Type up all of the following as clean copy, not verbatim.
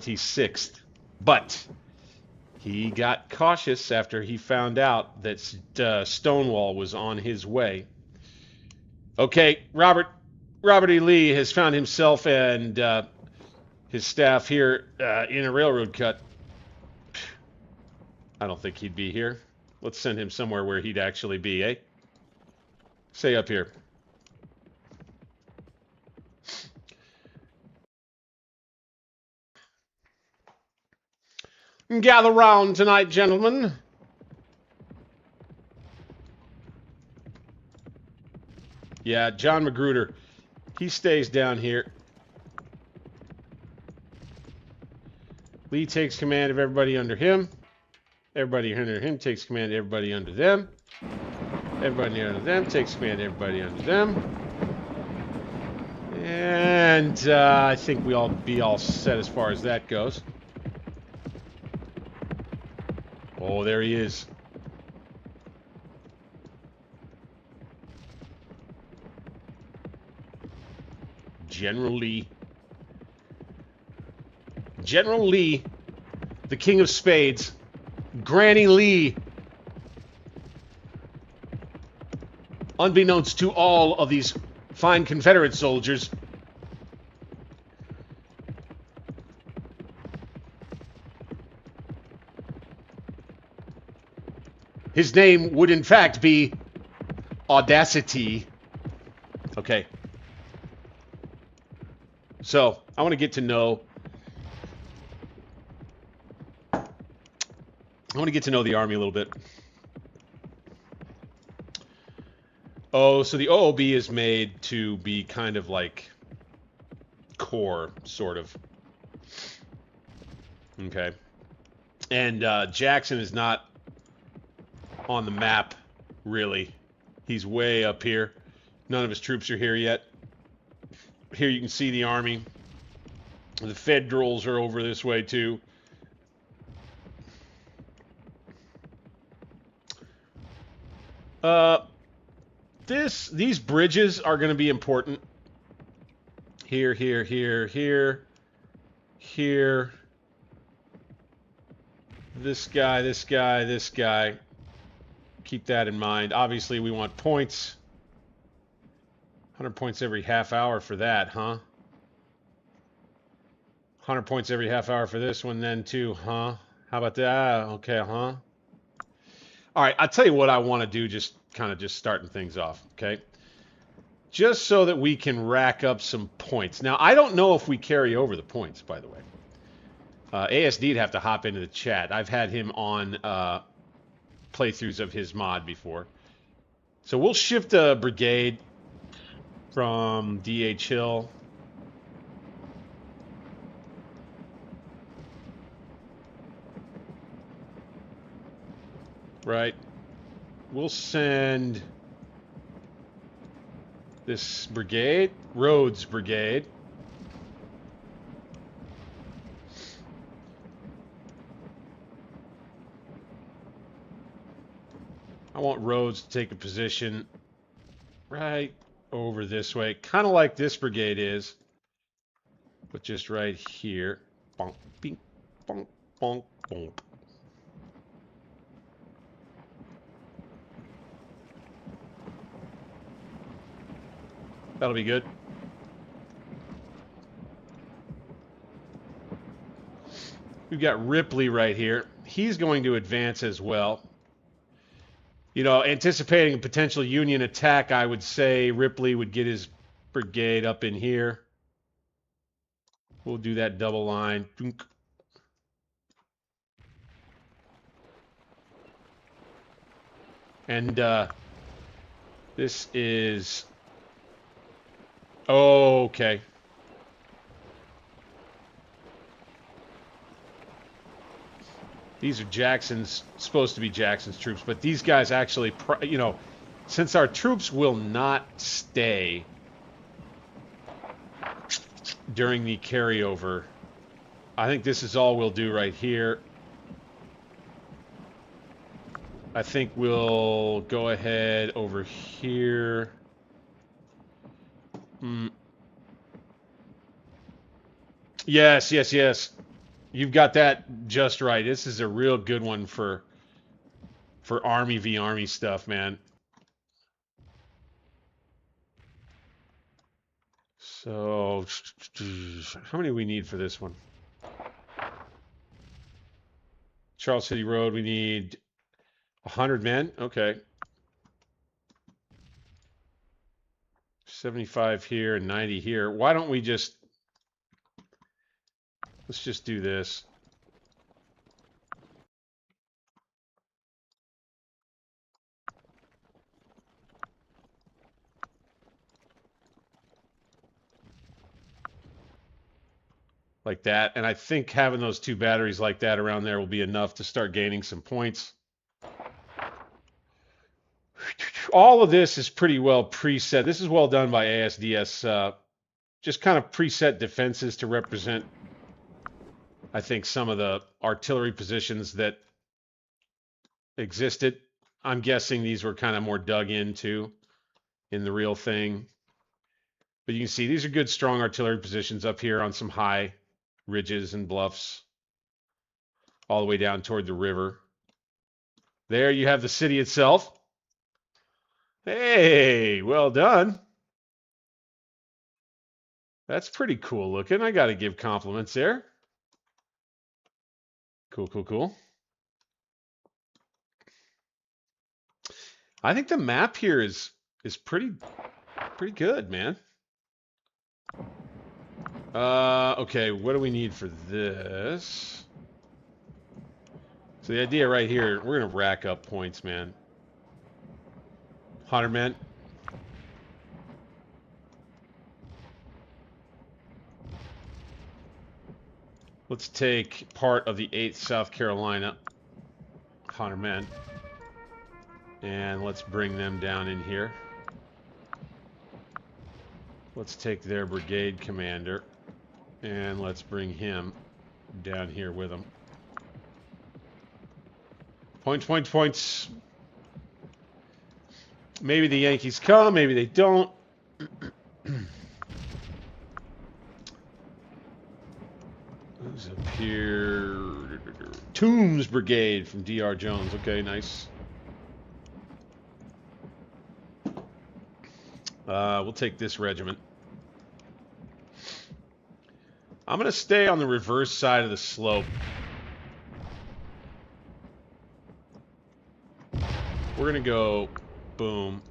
26th. But he got cautious after he found out that Stonewall was on his way. Okay, Robert E. Lee has found himself and his staff here in a railroad cut. I don't think he'd be here. Let's send him somewhere where he'd actually be, eh? Say up here. Gather round tonight, gentlemen. Yeah, John Magruder. He stays down here. Lee takes command of everybody under him. Everybody under him takes command of everybody under them. Everybody under them takes command of everybody under them. And I think we'll be all set as far as that goes. Oh, there he is. General Lee. General Lee, the King of Spades. Granny Lee. Unbeknownst to all of these fine Confederate soldiers, his name would in fact be Audacity. Okay. So, I want to get to know the Army a little bit. Oh, so the OOB is made to be kind of like core, sort of. Okay. And Jackson is not on the map, really. He's way up here. None of his troops are here yet. Here you can see the Army. The Federals are over this way, too. These bridges are going to be important. Here, here, here, here, here. This guy, this guy, this guy. Keep that in mind. Obviously, we want points. 100 points every half hour for that, huh? 100 points every half hour for this one then, too, huh? How about that? Okay, huh? All right, I'll tell you what I want to do, just starting things off, okay? Just so that we can rack up some points. Now, I don't know if we carry over the points, by the way. ASD'd have to hop into the chat. I've had him on playthroughs of his mod before. So we'll shift a brigade from DH Hill. Right. We'll send this brigade, Rhodes Brigade. I want Rhodes to take a position right over this way, kind of like this brigade is, but just right here. Bonk, bink, bonk, bonk, bonk. That'll be good. We've got Ripley right here. He's going to advance as well. You know, anticipating a potential Union attack, I would say Ripley would get his brigade up in here. We'll do that double line. And this is... Oh, okay. These are Jackson's, supposed to be Jackson's troops, but these guys actually, you know, since our troops will not stay during the carryover, I think this is all we'll do right here. I think we'll go ahead over here. Yes, yes, yes. You've got that just right. This is a real good one for Army v Army stuff, man. So, how many do we need for this one? Charles City Road, we need 100 men. Okay. 75 here and 90 here. Why don't we just... Let's just do this. Like that. And I think having those two batteries like that around there will be enough to start gaining some points. All of this is pretty well preset. This is well done by ASDS. Just kind of preset defenses to represent, I think, some of the artillery positions that existed. I'm guessing these were kind of more dug into in the real thing. But you can see these are good, strong artillery positions up here on some high ridges and bluffs all the way down toward the river. There you have the city itself. Hey, well done. That's pretty cool looking. I got to give compliments there. Cool, cool, cool. I think the map here is pretty good, man. Okay, what do we need for this? So the idea right here, we're going to rack up points, man. 100 men. Let's take part of the 8th South Carolina. 100 men. And let's bring them down in here. Let's take their brigade commander. And let's bring him down here with them. Points, points, points. Maybe the Yankees come, maybe they don't. Who's up here? Toombs Brigade from D.R. Jones. Okay, nice. We'll take this regiment. I'm going to stay on the reverse side of the slope. We're going to go boom.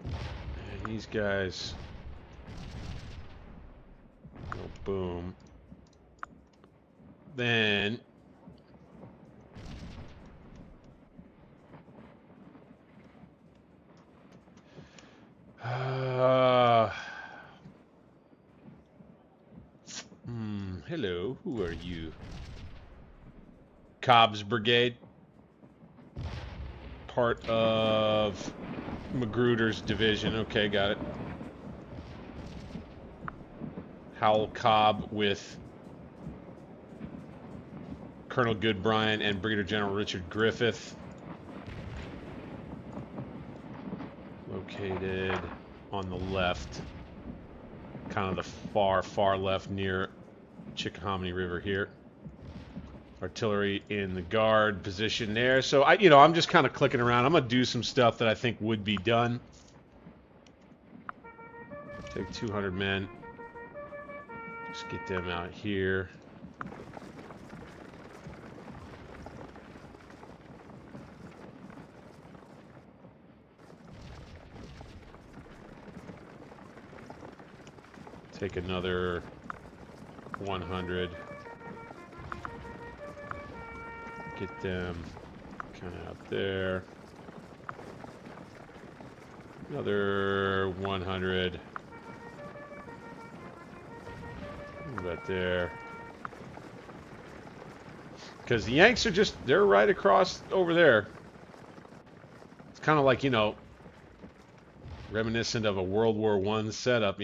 And these guys go boom. Then hello, who are you? Cobb's Brigade. Part of Magruder's division. Okay, got it. Howell Cobb with Colonel Goodbrien and Brigadier General Richard Griffith. Located on the left. Kind of the far left near Chickahominy River here. Artillery in the guard position there. So I'm just kind of clicking around. I'm gonna do some stuff that I think would be done. Take 200 men. Just get them out here. Take another 100. Get them kind of out there. Another 100. Move that there. Because the Yanks are they're right across over there. It's kind of like, reminiscent of a World War I setup,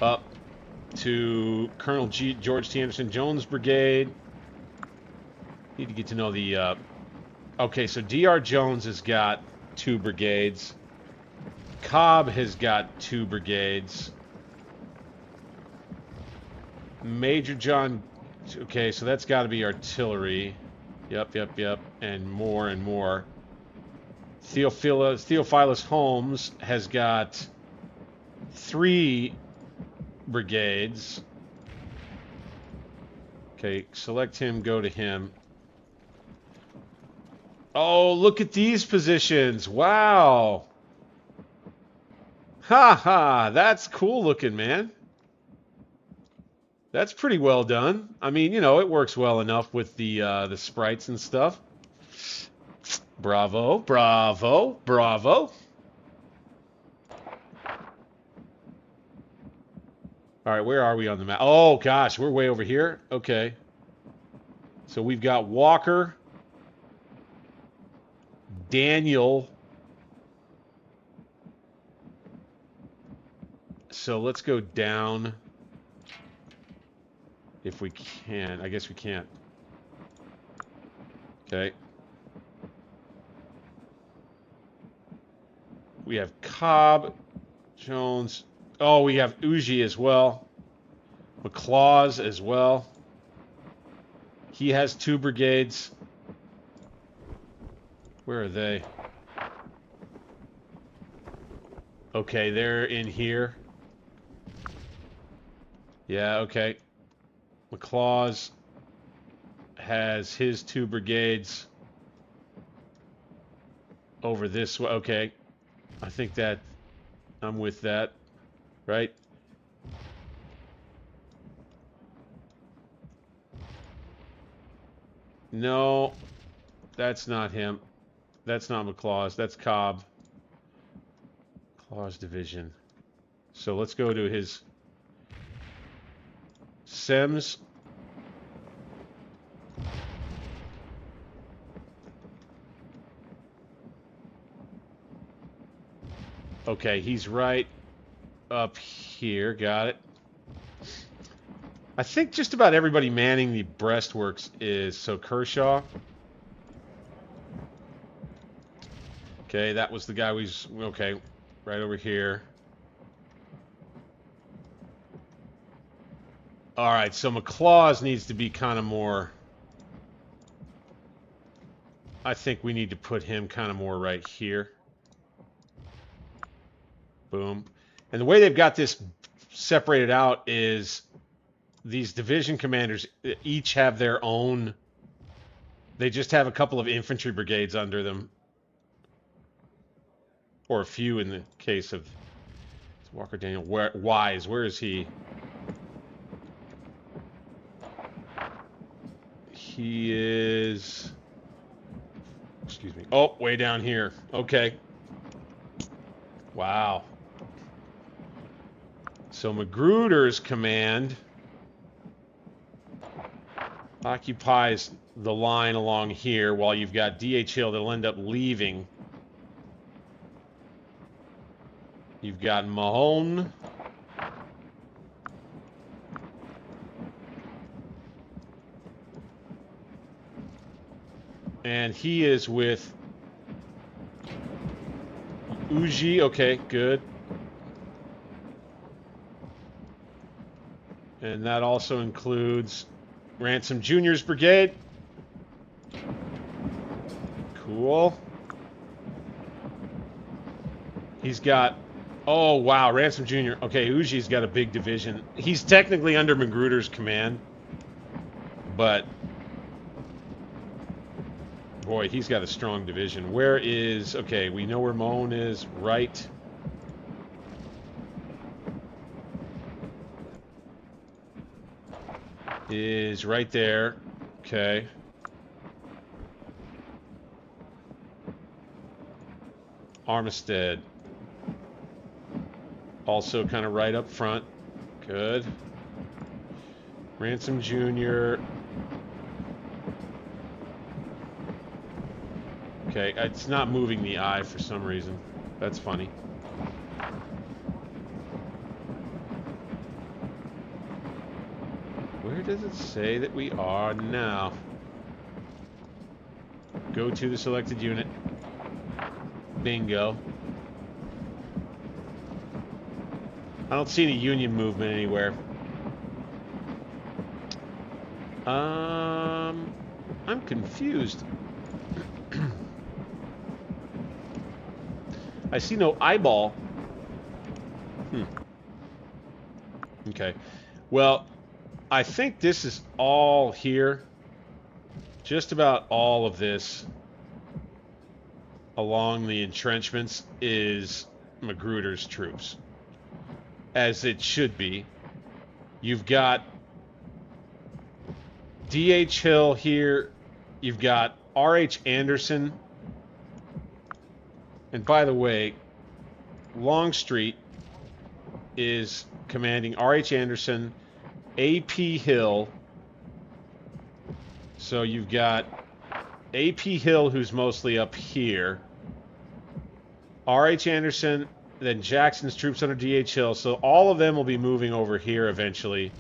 Up to Colonel George T. Anderson Jones Brigade. Need to get to know the... okay, so D.R. Jones has got 2 brigades. Cobb has got 2 brigades. Major John... Okay, so that's got to be artillery. Yep. And more. Theophilus Holmes has got 3 brigades. Okay, select him, go to him. Oh, look at these positions. Wow. Ha, that's cool looking, man. That's pretty well done. I mean, you know, it works well enough with the sprites and stuff. Bravo. All right, where are we on the map? Oh, gosh, we're way over here. Okay. So we've got Walker, Daniel. So let's go down. If we can. I guess we can't. Okay. We have Cobb, Jones. Oh, we have Uji as well. McLaws as well. He has 2 brigades. Where are they? Okay, they're in here. Yeah, okay. McLaws has his 2 brigades over this way. Okay. I think that I'm with that, right? No, that's not him. That's not McLaws. That's Cobb. McLaws division. So let's go to his Sims. Okay, he's right up here. Got it. I think just about everybody manning the breastworks is... So Kershaw. Okay, that was the guy who's... Okay, right over here. Alright, so McLaws needs to be kind of more... I think we need to put him kind of more right here. Boom. And the way they've got this separated out is these division commanders each have their own... They just have a couple of infantry brigades under them. Or a few in the case of Walker Daniel. Wise, where is he? He is... Excuse me. Oh, way down here. Okay. Wow. So Magruder's command occupies the line along here while you've got D.H. Hill that'll end up leaving. You've got Mahone. And he is with Uji. Okay, good. And that also includes Ransom Jr.'s brigade. Cool. He's got... Oh, wow, Ransom Jr. Okay, Uji's got a big division. He's technically under Magruder's command. But... Boy, he's got a strong division. Where is... Okay, we know where Mahone is. Right. Is right there. Okay. Armistead. Also kind of right up front. Good. Ransom Jr. Okay, it's not moving the eye for some reason. That's funny. Where does it say that we are now? Go to the selected unit. Bingo. I don't see any Union movement anywhere. I'm confused. I see no eyeball. Okay. Well, I think this is all here. Just about all of this along the entrenchments is Magruder's troops. As it should be. You've got D.H. Hill here. You've got R.H. Anderson. And by the way, Longstreet is commanding R.H. Anderson, A.P. Hill. So you've got A.P. Hill, who's mostly up here. R.H. Anderson, then Jackson's troops under D.H. Hill. So all of them will be moving over here eventually.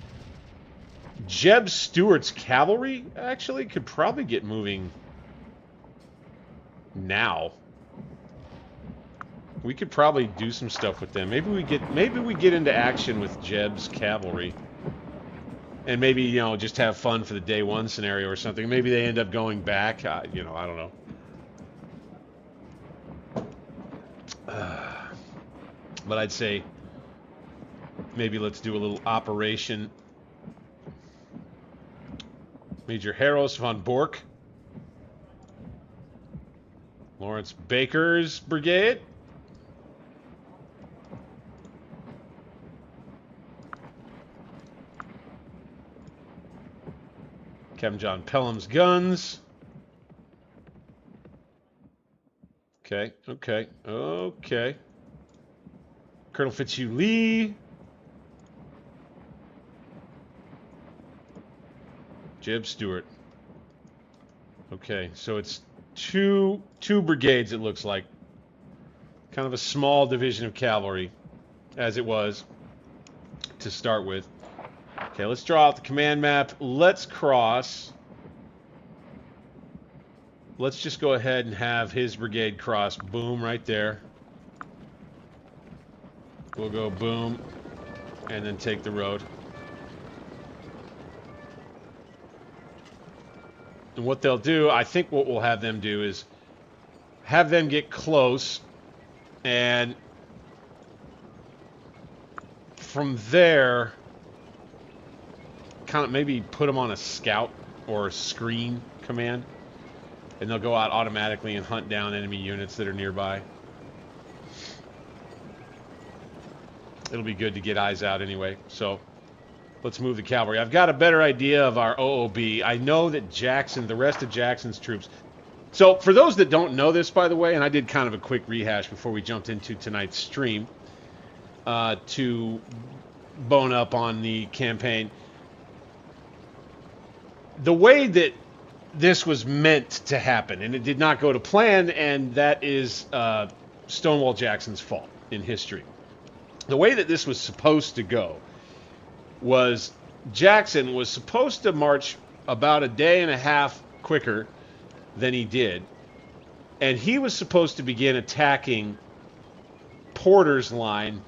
Jeb Stuart's cavalry actually could probably get moving now. We could probably do some stuff with them. Maybe we get into action with Jeb's cavalry. And maybe, you know, just have fun for the day one scenario or something. Maybe they end up going back. You know, I don't know. But I'd say maybe let's do a little operation. Major Harros von Bork. Lawrence Baker's brigade. Captain John Pelham's guns. Okay, okay, okay. Colonel Fitzhugh Lee. Jeb Stuart. Okay, so it's two brigades, it looks like. Kind of a small division of cavalry, as it was to start with. Okay, let's draw out the command map. Let's cross. Let's just go ahead and have his brigade cross. Boom, right there. We'll go boom, and then take the road. And what they'll do, I think what we'll have them do is have them get close, and from there, kind of maybe put them on a scout or a screen command, and they'll go out automatically and hunt down enemy units that are nearby. It'll be good to get eyes out anyway, so let's move the cavalry. I've got a better idea of our OOB. I know that Jackson, the rest of Jackson's troops... So, for those that don't know this, by the way, and I did kind of a quick rehash before we jumped into tonight's stream to bone up on the campaign. The way that this was meant to happen, and it did not go to plan, and that is Stonewall Jackson's fault in history. The way that this was supposed to go was Jackson was supposed to march about a day and a half quicker than he did, and he was supposed to begin attacking Porter's line,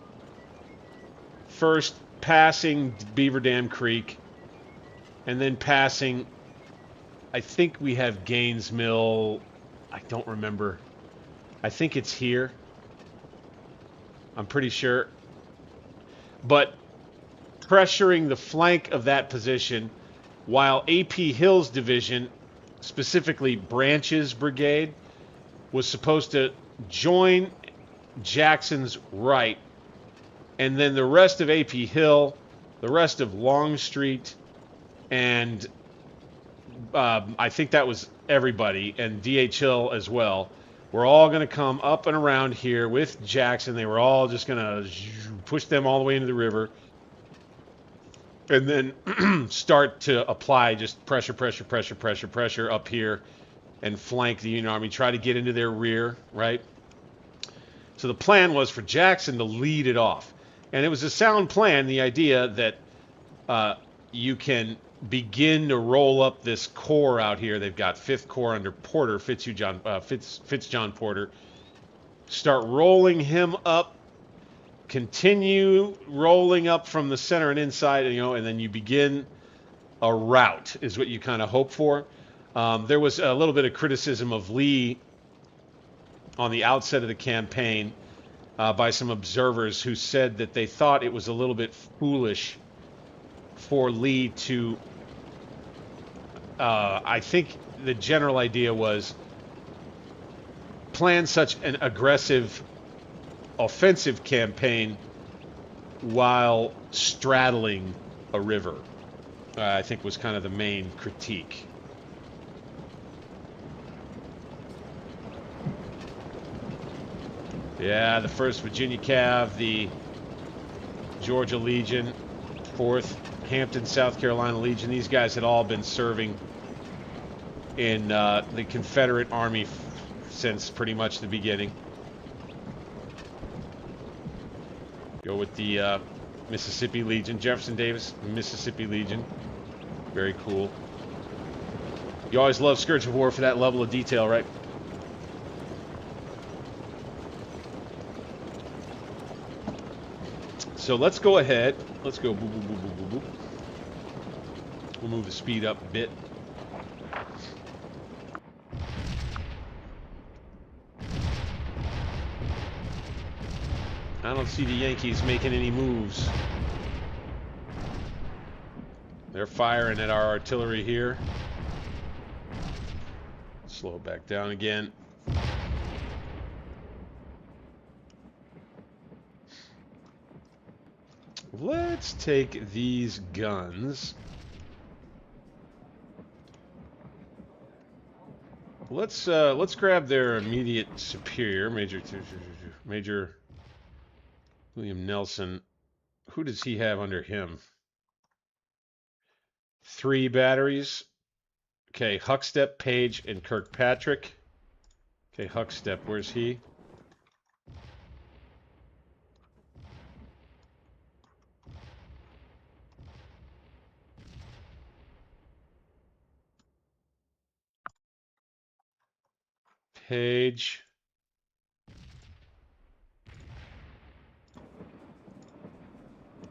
first passing Beaver Dam Creek, and then passing, I think we have Gaines Mill, I don't remember, I think it's here, I'm pretty sure, but pressuring the flank of that position while A.P. Hill's division, specifically Branch's brigade, was supposed to join Jackson's right, and then the rest of A.P. Hill, the rest of Longstreet, and I think that was everybody, and D.H. Hill as well, were all going to come up and around here with Jackson. They were all just going to push them all the way into the river, and then start to apply just pressure up here and flank the Union Army, try to get into their rear, right? So the plan was for Jackson to lead it off. And it was a sound plan, the idea that you can begin to roll up this corps out here. They've got 5th Corps under Porter, Fitzjohn Porter, Start rolling him up. Continue rolling up from the center and inside, you know, and then you begin a rout is what you kind of hope for. There was a little bit of criticism of Lee on the outset of the campaign by some observers who said that they thought it was a little bit foolish for Lee to, I think the general idea was, plan such an aggressive offensive campaign while straddling a river. I think was kind of the main critique. Yeah, the 1st Virginia Cav, the Georgia Legion, 4th Hampton, South Carolina Legion. These guys had all been serving in the Confederate Army since pretty much the beginning. Go with the Mississippi Legion, Jefferson Davis, Mississippi Legion. Very cool. You always love Scourge of War for that level of detail, right? So let's go ahead. Let's go. Boop, boop, boop, boop, boop, boop. We'll move the speed up a bit. I don't see the Yankees making any moves. They're firing at our artillery here. Slow it back down again. Let's take these guns. Let's grab their immediate superior, Major William Nelson. Who does he have under him? 3 batteries. Okay, Huckstep, Page, and Kirkpatrick. Okay, Huckstep, where's he? Page.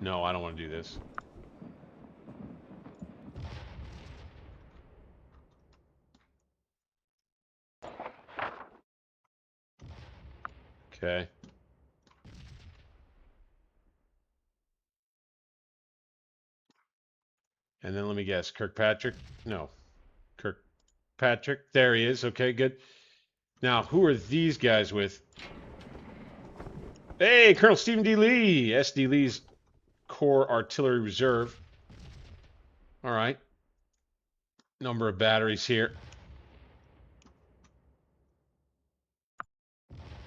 No, I don't want to do this. Okay. And then let me guess, Kirkpatrick? No. Kirkpatrick, there he is. Okay, good. Now, who are these guys with? Hey, Colonel Stephen D. Lee, S.D. Lee's Corps Artillery Reserve. All right. Number of batteries here.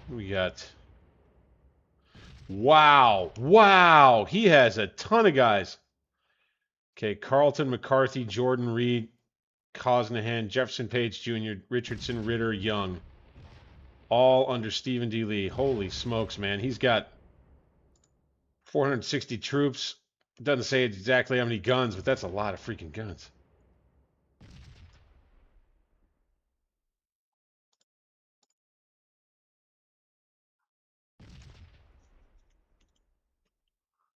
We got... Wow. Wow. He has a ton of guys. Okay, Carlton, McCarthy, Jordan, Reed, Cosnahan, Jefferson Page Jr., Richardson, Ritter, Young. All under Stephen D. Lee. Holy smokes, man. He's got 460 troops. It doesn't say exactly how many guns, but that's a lot of freaking guns.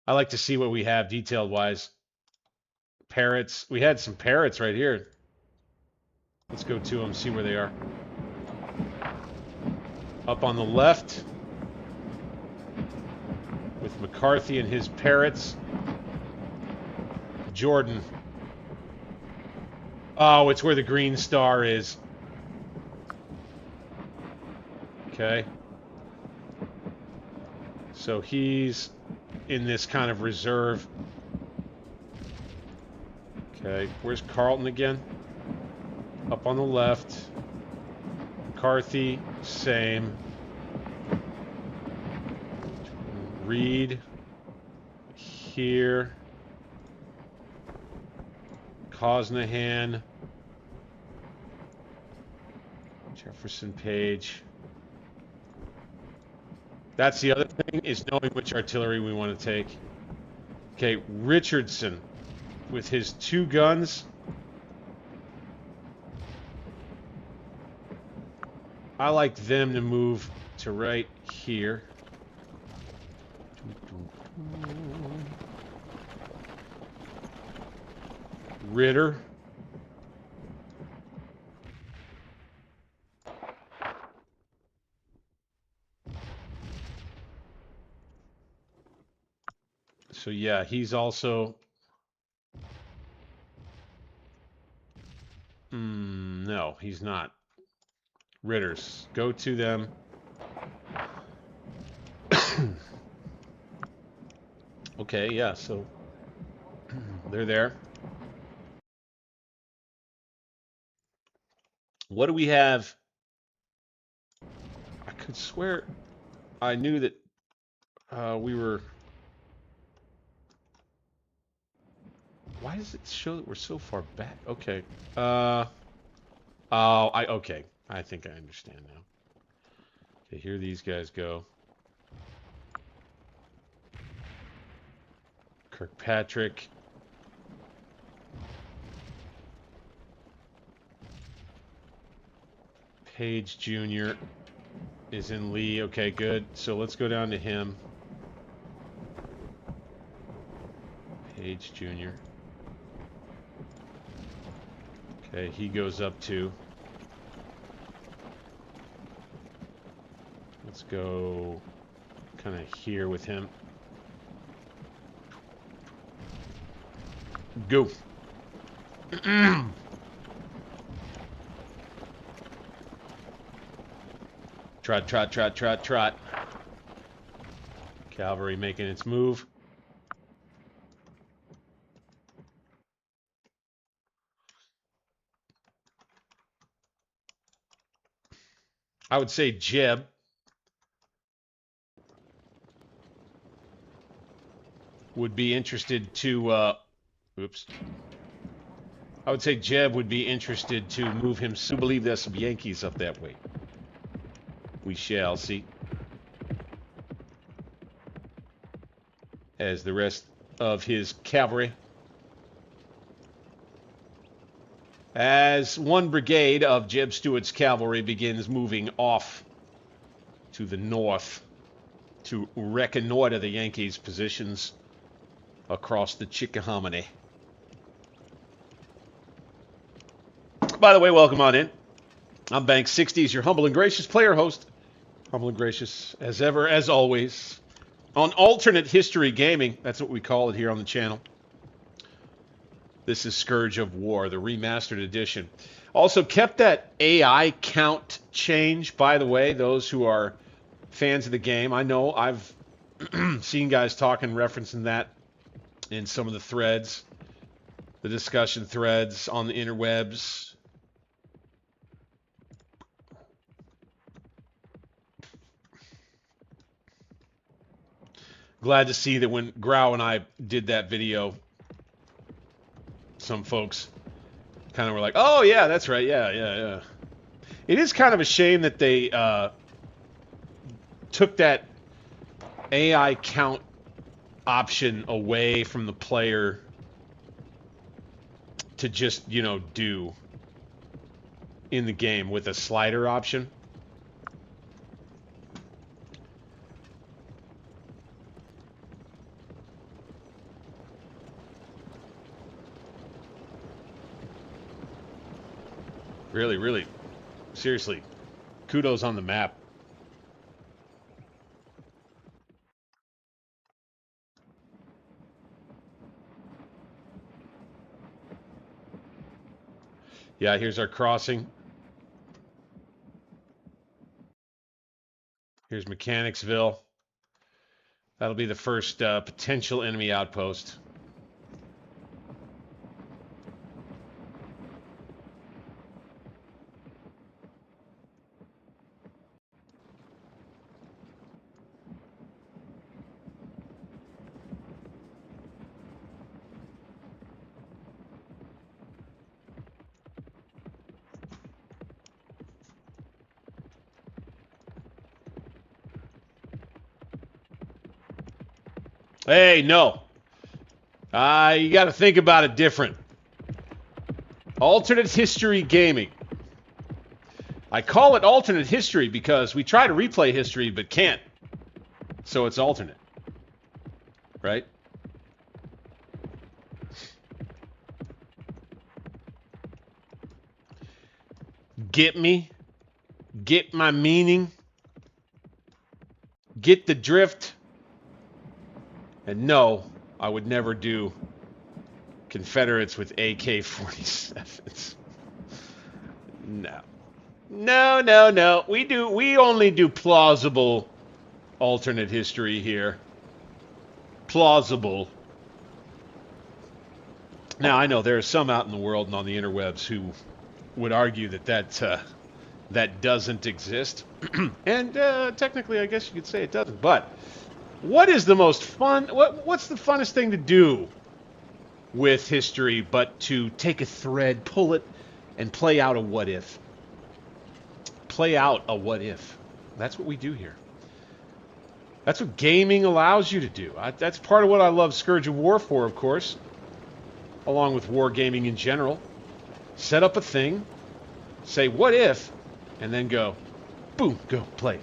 I like to see what we have detailed-wise. Parrots. We had some parrots right here. Let's go to them, see where they are. Up on the left with McCarthy and his parrots. Jordan. Oh, it's where the green star is. Okay. So he's in this kind of reserve. Okay, where's Carlton again? Up on the left. McCarthy, same. Reed here. Cosnahan. Jefferson Page. That's the other thing, is knowing which artillery we want to take. Okay, Richardson with his 2 guns. I like them to move to right here. Ritter. So yeah, he's also... no, he's not. Ritters. Go to them. Okay, yeah, so they're there. What do we have? I could swear I knew that we were... Why does it show that we're so far back? Okay. Okay. I think I understand now. Okay, here these guys go. Kirkpatrick. Page Jr. is in Lee. Okay, good. So let's go down to him. Page Jr. Okay, he goes up too. Let's go kind of here with him. Go. Trot, trot, trot, trot, trot. Cavalry making its move. I would say Jeb. Would be interested to, oops. I would say Jeb would be interested to move him. I believe there's some Yankees up that way. We shall see. As the rest of his cavalry. As one brigade of Jeb Stuart's cavalry begins moving off to the north to reconnoiter the Yankees' positions across the Chickahominy. By the way, welcome on in. I'm Bank60s, your humble and gracious player host. Humble and gracious as ever, as always. On Alternate History Gaming, that's what we call it here on the channel. This is Scourge of War, the Remastered edition. Also kept that AI count change, by the way, those who are fans of the game. I know I've seen guys talking, referencing that in some of the threads, the discussion threads on the interwebs. Glad to see that when Grau and I did that video, some folks kind of were like, oh, yeah, that's right. Yeah. It is kind of a shame that they took that AI count option away from the player to just, you know, do in the game with a slider option. Really, really, seriously, kudos on the map. Yeah, here's our crossing. Here's Mechanicsville. That'll be the first potential enemy outpost. Hey, no. You got to think about it different. Alternate History Gaming. I call it alternate history because we try to replay history but can't. So it's alternate. Right? Get me? Get my meaning? Get the drift? And no, I would never do Confederates with AK-47s. No. No, no, no. We only do plausible alternate history here. Plausible. Now, I know there are some out in the world and on the interwebs who would argue that doesn't exist. And technically, I guess you could say it doesn't. But what is the most fun? What's the funnest thing to do with history but to take a thread, pull it, and play out a what if? Play out a what if. That's what we do here. That's what gaming allows you to do. That's part of what I love Scourge of War for, of course, along with wargaming in general. Set up a thing, say what if, and then go, boom, go, play.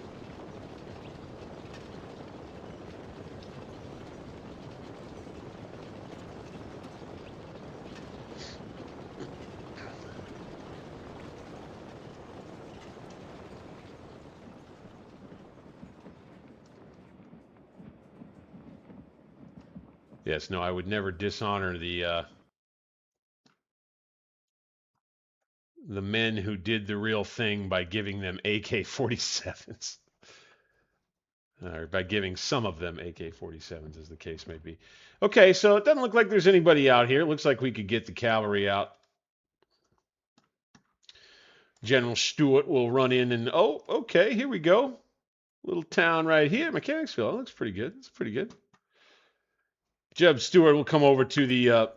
Yes, no, I would never dishonor the men who did the real thing by giving them AK-47s. Or by giving some of them AK-47s, as the case may be. Okay, so it doesn't look like there's anybody out here. It looks like we could get the cavalry out. General Stewart will run in and, oh, okay, here we go. Little town right here, Mechanicsville. That looks pretty good. It's pretty good. Jeb Stewart will come over to the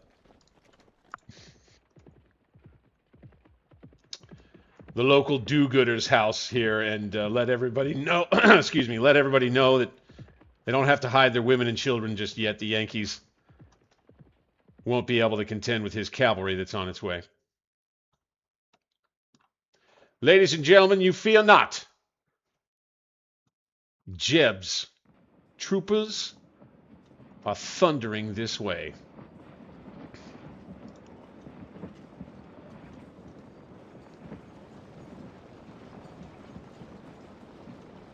local do-gooder's house here and let everybody know, excuse me, let everybody know that they don't have to hide their women and children just yet. The Yankees won't be able to contend with his cavalry that's on its way. Ladies and gentlemen, you fear not. Jeb's troopers are thundering this way.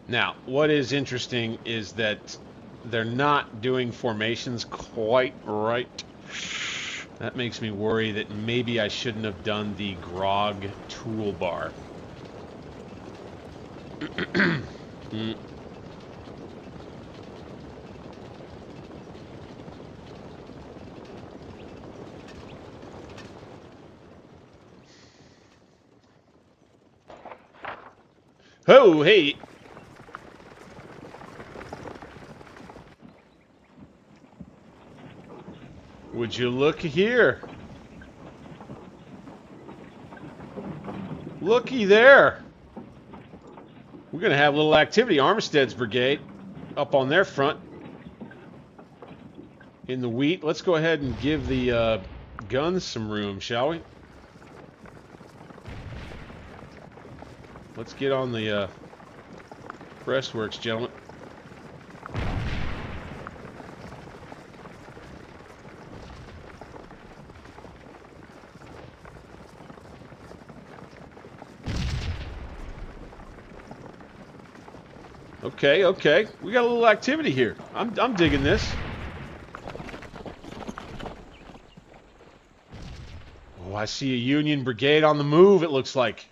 Now, what is interesting is that they're not doing formations quite right. That makes me worry that maybe I shouldn't have done the grog toolbar. Oh, hey. Would you look here? Looky there. We're going to have a little activity. Armistead's brigade up on their front in the wheat. Let's go ahead and give the guns some room, shall we? Let's get on the breastworks, gentlemen. Okay, okay. We got a little activity here. I'm digging this. Oh, I see a Union brigade on the move, it looks like.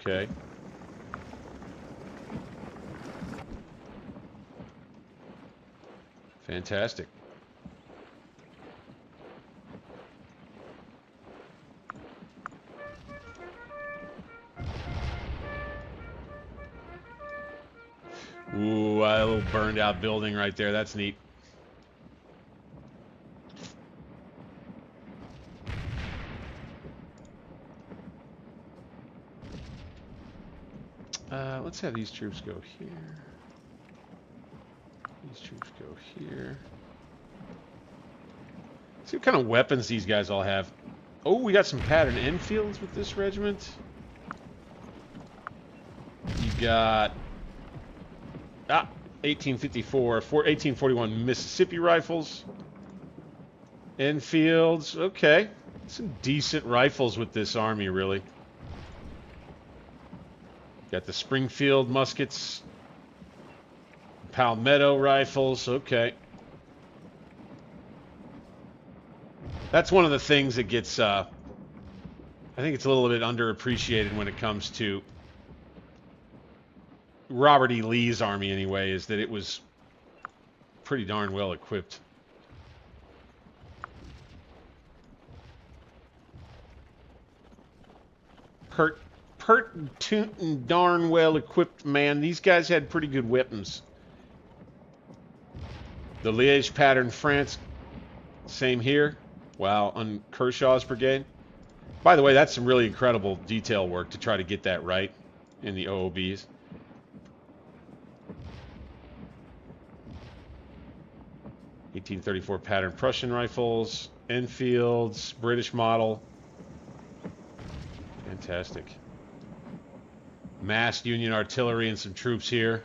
Okay. Fantastic. Ooh, a little burned out building right there. That's neat. Let's have these troops go here. These troops go here. See what kind of weapons these guys all have. Oh, we got some pattern Enfields with this regiment. You got 1841 Mississippi rifles. Enfields, okay. Some decent rifles with this army, really. Got the Springfield muskets. Palmetto rifles, okay. That's one of the things that gets, I think it's a little bit underappreciated when it comes to Robert E. Lee's army anyway, is that it was pretty darn well equipped. Pert tootin' darn well equipped, man. These guys had pretty good weapons. The Liège pattern France, same here. Wow, on Kershaw's brigade. By the way, that's some really incredible detail work to try to get that right in the OOBs. (1834) pattern Prussian rifles, Enfields, British model. Fantastic. Massed Union artillery and some troops here.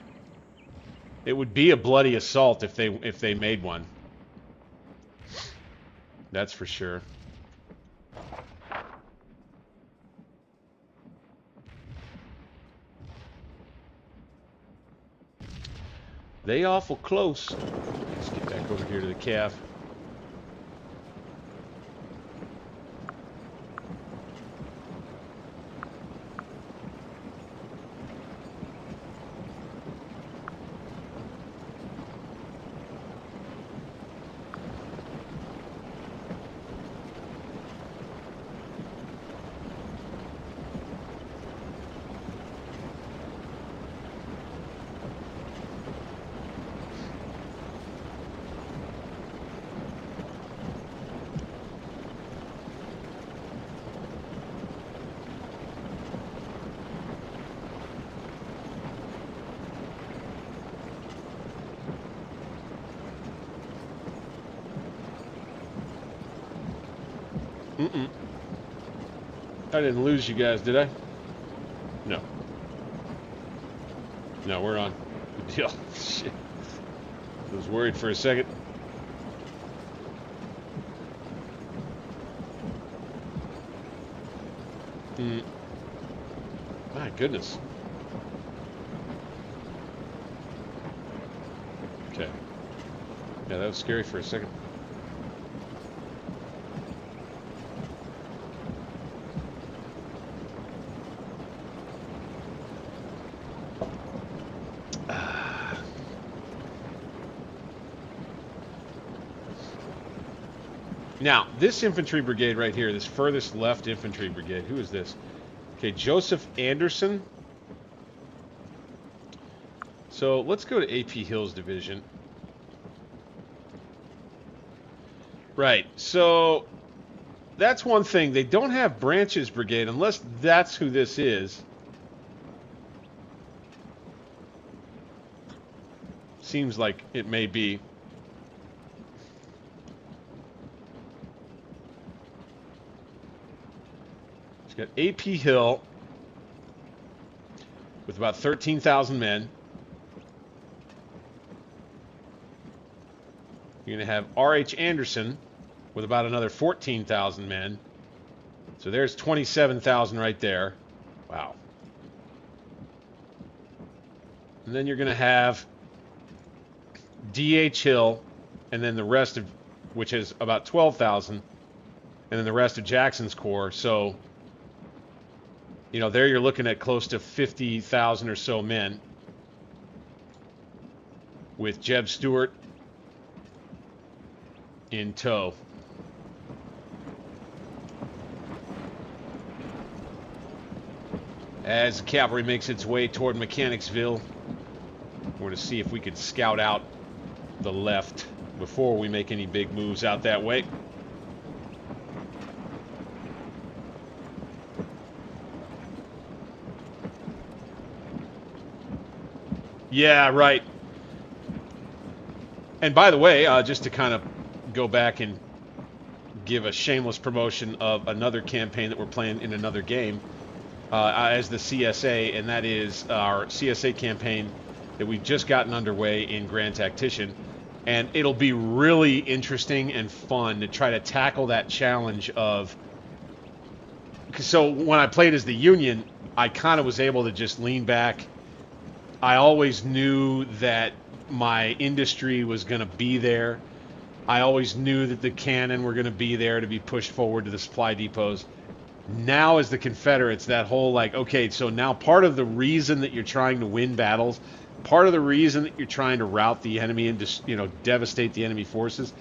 It would be a bloody assault if they made one. That's for sure. They awful close. Let's get back over here to the calf. I didn't lose you guys, did I? No. No, we're on. Good deal. Shit. I was worried for a second. My goodness. Okay. Yeah, that was scary for a second. Now, this infantry brigade right here, this furthest left infantry brigade, who is this? Okay, Joseph Anderson. So let's go to AP Hill's division. Right, so that's one thing. They don't have Branch's brigade unless that's who this is. Seems like it may be. Got AP Hill with about 13,000 men. You're going to have R.H. Anderson with about another 14,000 men. So there's 27,000 right there. Wow. And then you're going to have D.H. Hill, and then the rest of, which is about 12,000, and then the rest of Jackson's Corps. So, you know, there you're looking at close to 50,000 or so men with Jeb Stuart in tow. As the cavalry makes its way toward Mechanicsville, we're going to see if we can scout out the left before we make any big moves out that way. Yeah, right. And by the way, just to kind of go back and give a shameless promotion of another campaign that we're playing in another game as the CSA, and that is our CSA campaign that we've just gotten underway in Grand Tactician. And it'll be really interesting and fun to try to tackle that challenge of... So when I played as the Union, I kind of was able to just lean back. I always knew that my industry was going to be there. I always knew that the cannon were going to be there to be pushed forward to the supply depots. Now as the Confederates, that whole like, okay, so now part of the reason that you're trying to win battles, part of the reason that you're trying to rout the enemy and just, you know, devastate the enemy forces,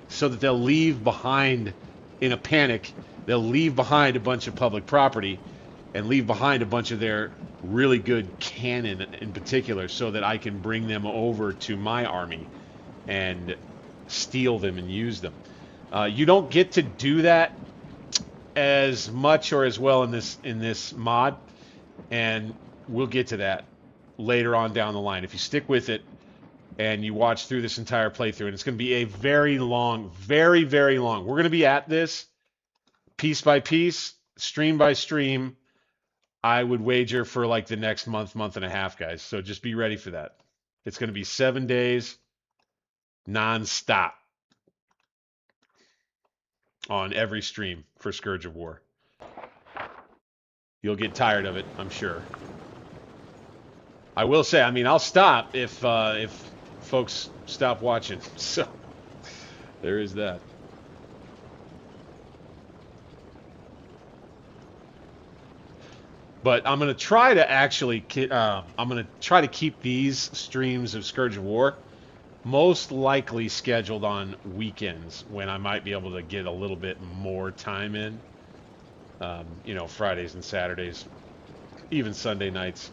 so that they'll leave behind, in a panic, they'll leave behind a bunch of public property and leave behind a bunch of their really good cannon in particular, so that I can bring them over to my army and steal them and use them. You don't get to do that as much or as well in this mod, and we'll get to that later on down the line. If you stick with it and you watch through this entire playthrough, and it's going to be a very long, very, very long. We're going to be at this piece by piece, stream by stream. I would wager for like the next month, month and a half, guys. So just be ready for that. It's going to be 7 days non-stop on every stream for Scourge of War. You'll get tired of it, I'm sure. I will say, I mean, I'll stop if folks stop watching. So there is that. But I'm going to try to actually, I'm going to try to keep these streams of Scourge of War most likely scheduled on weekends when I might be able to get a little bit more time in. You know, Fridays and Saturdays, even Sunday nights.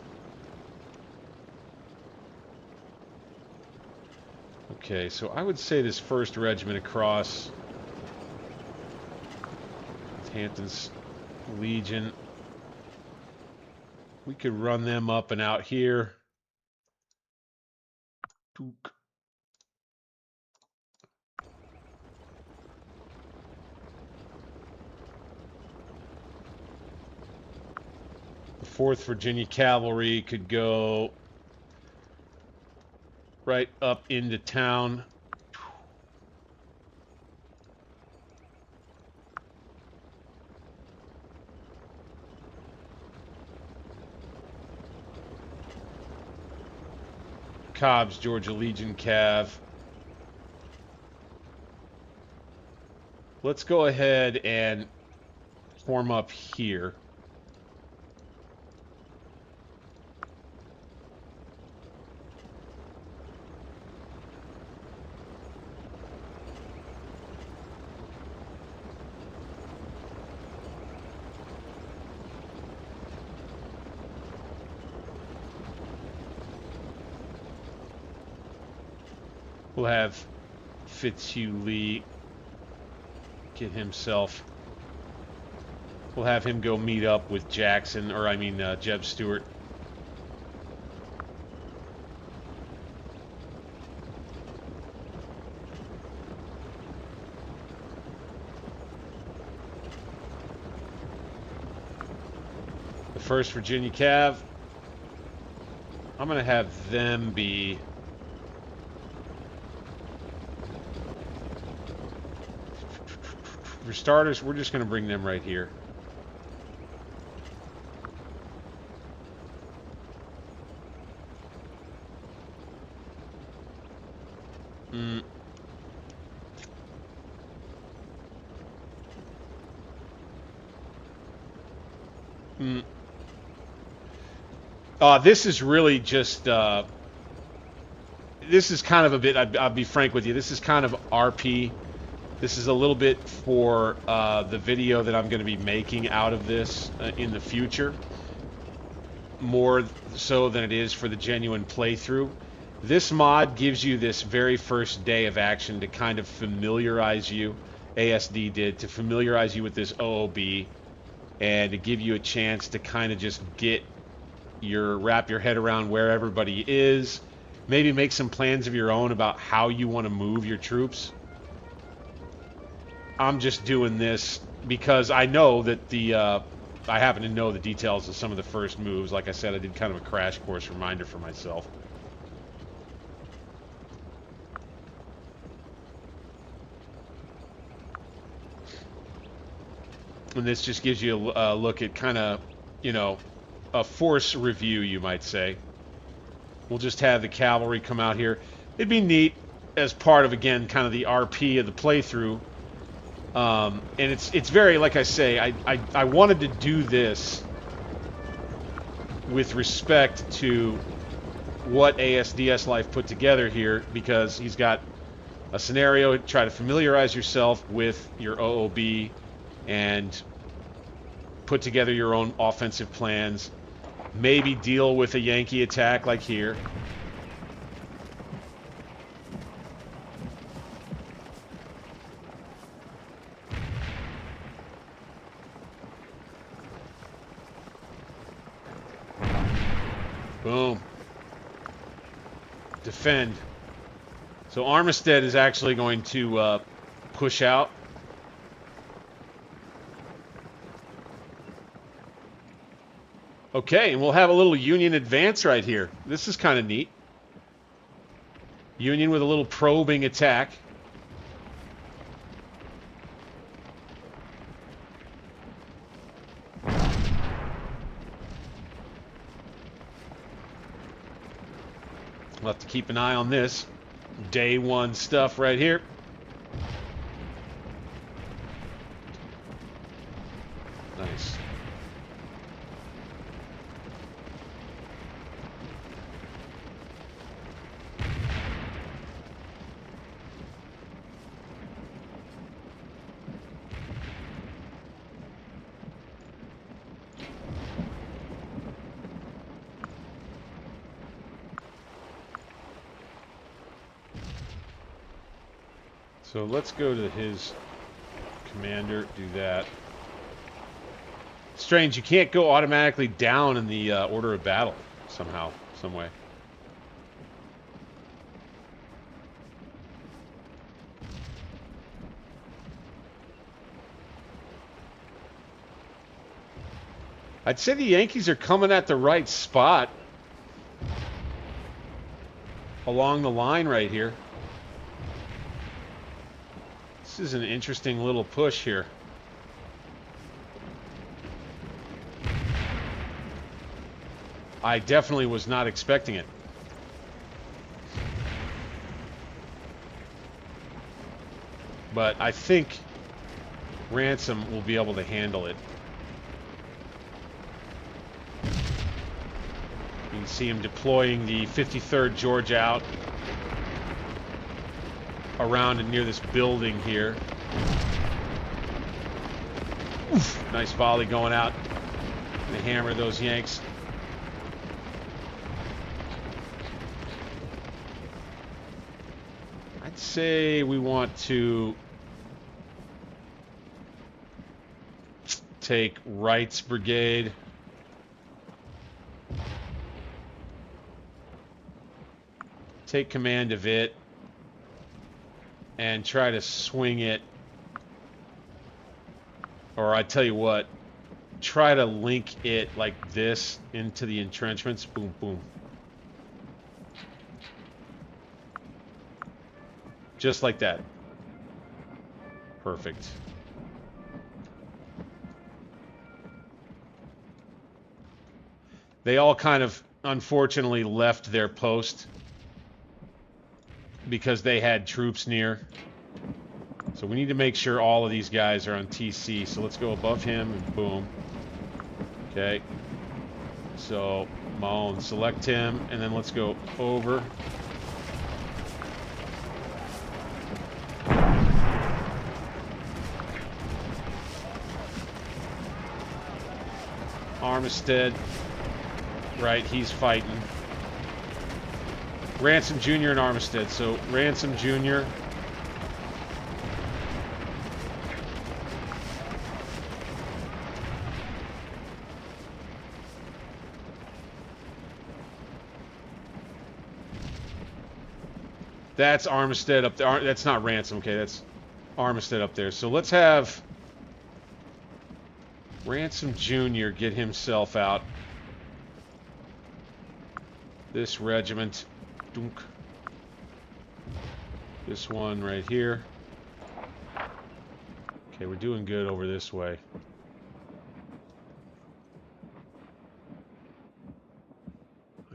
Okay, so I would say this first regiment across Hampton's Legion, we could run them up and out here. Took. The 4th Virginia Cavalry could go right up into town. Cobb's Georgia Legion Cav. Let's go ahead and form up here. We'll have Fitzhugh Lee get himself. We'll have him go meet up with Jackson, or I mean Jeb Stewart. The 1st Virginia Cav, I'm going to have them be... For starters, we're just going to bring them right here. This is really just... this is kind of a bit... I'll be frank with you. This is kind of RP. This is a little bit for the video that I'm going to be making out of this in the future, more so than it is for the genuine playthrough. This mod gives you this very first day of action to kind of familiarize you, ASD did, to familiarize you with this OOB, and to give you a chance to kind of just wrap your head around where everybody is, maybe make some plans of your own about how you want to move your troops. I'm just doing this because I know that I happen to know the details of some of the first moves. Like I said, I did kind of a crash course reminder for myself. And this just gives you a look at kind of, you know, a force review, you might say. We'll just have the cavalry come out here. It'd be neat as part of, again, kind of the RP of the playthrough. And it's very, like I say, I wanted to do this with respect to what ASDS Life put together here, because he's got a scenario, try to familiarize yourself with your OOB and put together your own offensive plans. Maybe deal with a Yankee attack like here. Boom. Defend. So Armistead is actually going to push out. Okay, and we'll have a little Union advance right here. This is kind of neat. Union with a little probing attack. We'll have to keep an eye on this. Day one stuff right here. Nice. So let's go to his commander, do that. Strange, you can't go automatically down in the order of battle somehow, some way. I'd say the Yankees are coming at the right spot along the line right here. This is an interesting little push here. I definitely was not expecting it. But I think Ransom will be able to handle it. You can see him deploying the 53rd George out around and near this building here. Oof, nice volley going out. Gonna hammer those Yanks. I'd say we want to take Wright's brigade. Take command of it. And try to swing it. Or I tell you what, try to link it like this into the entrenchments. Boom, boom. Just like that. Perfect. They all kind of, unfortunately, left their post because they had troops near. So we need to make sure all of these guys are on TC. So let's go above him and boom. Okay. So Mahone, select him, and then let's go over. Armistead. Right, he's fighting. Ransom Jr. and Armistead. So Ransom Jr. That's Armistead up there. That's not Ransom. Okay, that's Armistead up there. So let's have Ransom Jr. get himself out. This regiment. Dunk. This one right here. Okay, we're doing good over this way.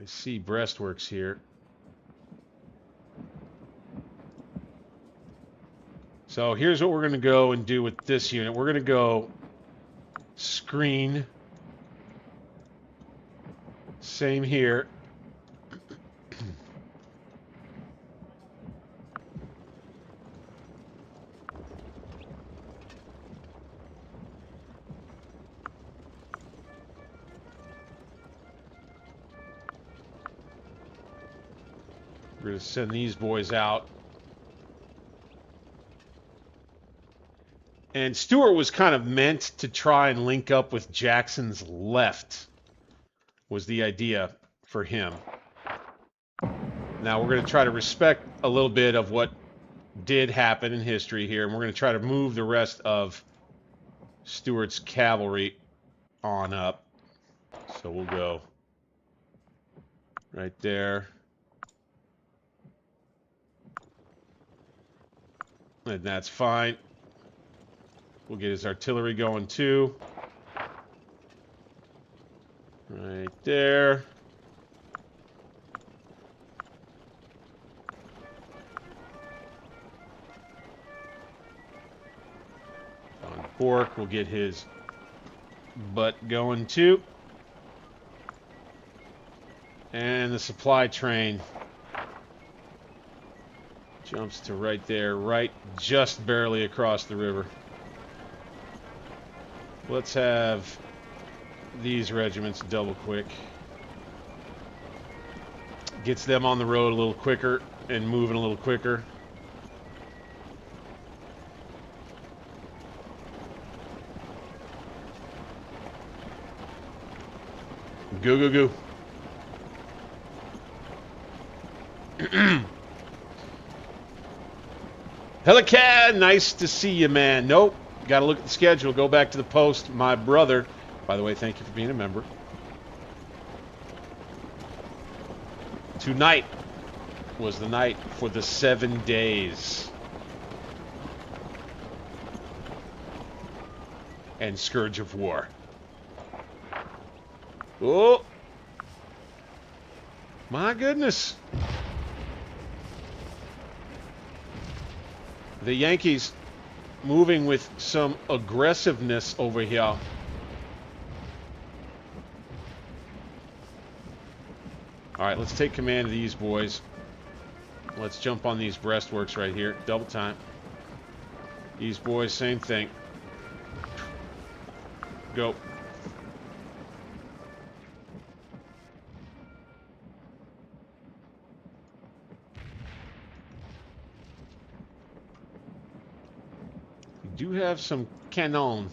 I see breastworks here. So here's what we're going to go and do with this unit. We're going to go screen. Same here. We're going to send these boys out. And Stewart was kind of meant to try and link up with Jackson's left, was the idea for him. Now we're going to try to respect a little bit of what did happen in history here, and we're going to try to move the rest of Stewart's cavalry on up. So we'll go right there. And that's fine. We'll get his artillery going too. Right there. On Bork, we'll get his butt going too. And the supply train jumps to right there, right just barely across the river. Let's have these regiments double quick. Gets them on the road a little quicker and moving a little quicker. Go, go, go. Helicad, nice to see you, man. Nope. Got to look at the schedule. Go back to the post. My brother. By the way, thank you for being a member. Tonight was the night for the 7 days. And Scourge of War. Oh! My goodness. The Yankees moving with some aggressiveness over here. All right, let's take command of these boys. Let's jump on these breastworks right here. Double time. These boys, same thing. Go. Do have some cannon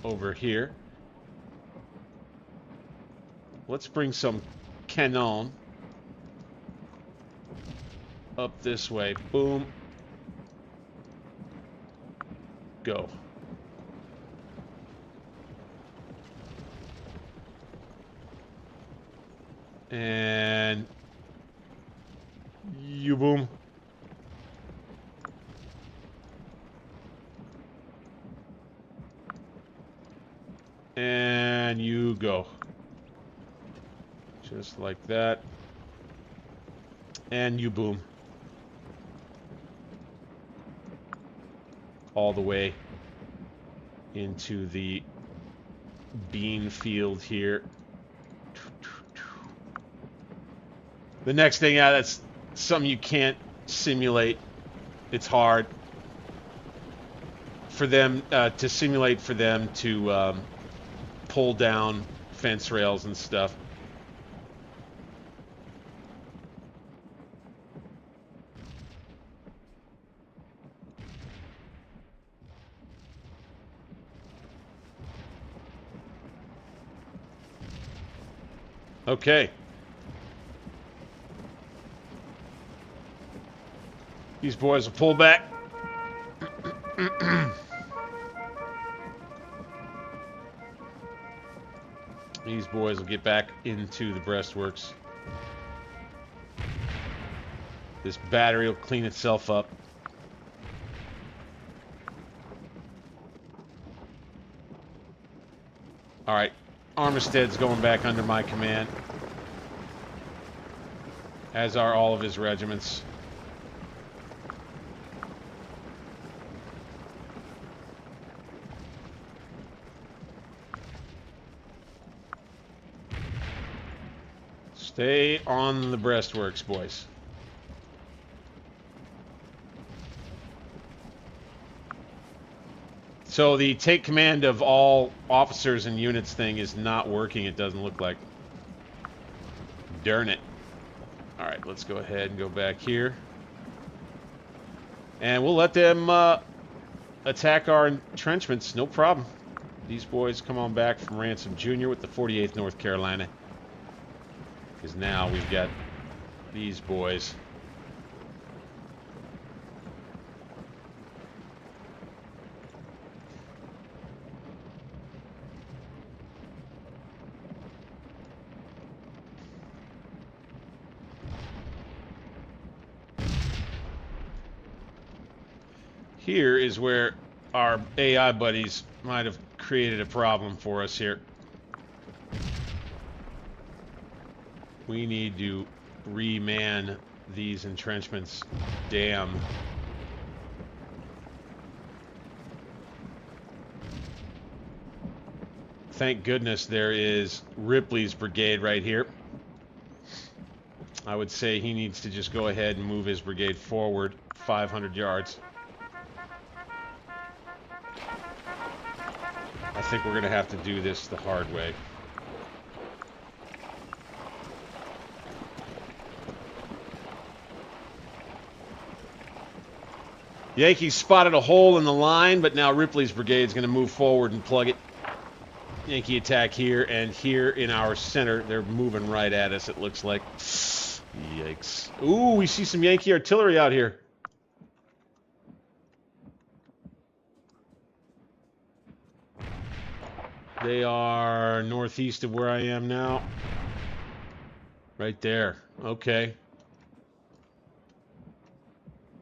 over here. Let's bring some cannon up this way. Boom. Go. And you boom. And you go. Just like that. And you boom. All the way into the bean field here. The next thing, yeah, that's something you can't simulate. It's hard for them to simulate, for them to pull down fence rails and stuff. Okay. These boys will pull back. These boys will get back into the breastworks. This battery will clean itself up. Alright, Armistead's going back under my command. As are all of his regiments. Stay on the breastworks, boys. So the take command of all officers and units thing is not working, it doesn't look like. Darn it. Alright, let's go ahead and go back here. And we'll let them attack our entrenchments, no problem. These boys come on back from Ransom Jr. with the 48th North Carolina. Because now we've got these boys. Here is where our AI buddies might have created a problem for us here. We need to reman these entrenchments. Damn. Thank goodness there is Ripley's brigade right here. I would say he needs to just go ahead and move his brigade forward 500 yards. I think we're going to have to do this the hard way. Yankees spotted a hole in the line, but now Ripley's brigade is going to move forward and plug it. Yankee attack here, and here in our center, they're moving right at us, it looks like. Yikes. Ooh, we see some Yankee artillery out here. They are northeast of where I am now. Right there. Okay.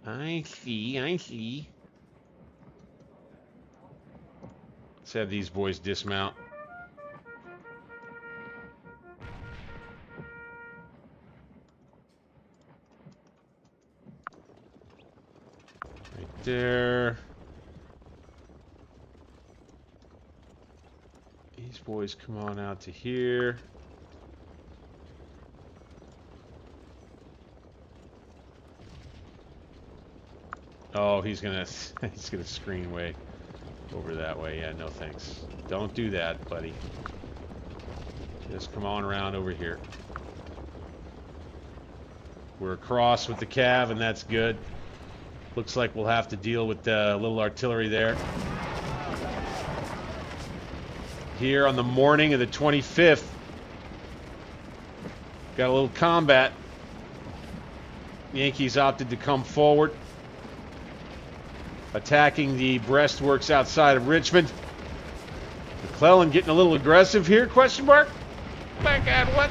I see, I see. Let's have these boys dismount. Right there. These boys come on out to here. Oh, he's gonna screen way over that way. Yeah, no thanks. Don't do that, buddy. Just come on around over here. We're across with the cav, and that's good. Looks like we'll have to deal with the little artillery there. Here on the morning of the 25th, got a little combat. Yankees opted to come forward, attacking the breastworks outside of Richmond. Mclellan getting a little aggressive here, question mark? Back at what?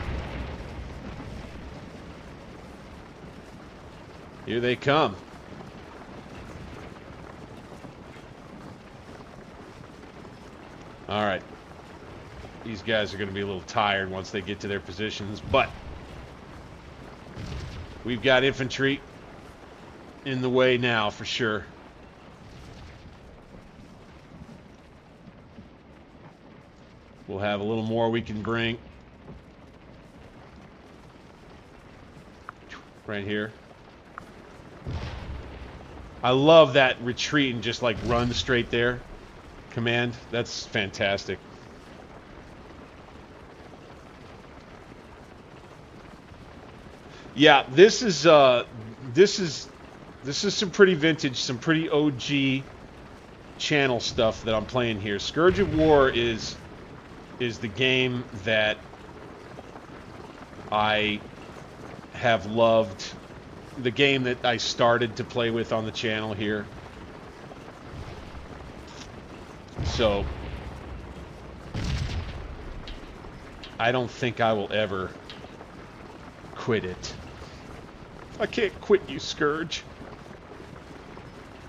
Here they come. All right. These guys are going to be a little tired once they get to their positions, but we've got infantry in the way now for sure. We'll have a little more we can bring. Right here. I love that retreat and just like run straight there. Command. That's fantastic. Yeah, this is some pretty vintage, some pretty OG channel stuff that I'm playing here. Scourge of War is the game that I have loved, the game that I started to play with on the channel here. So I don't think I will ever quit it. I can't quit you, Scourge.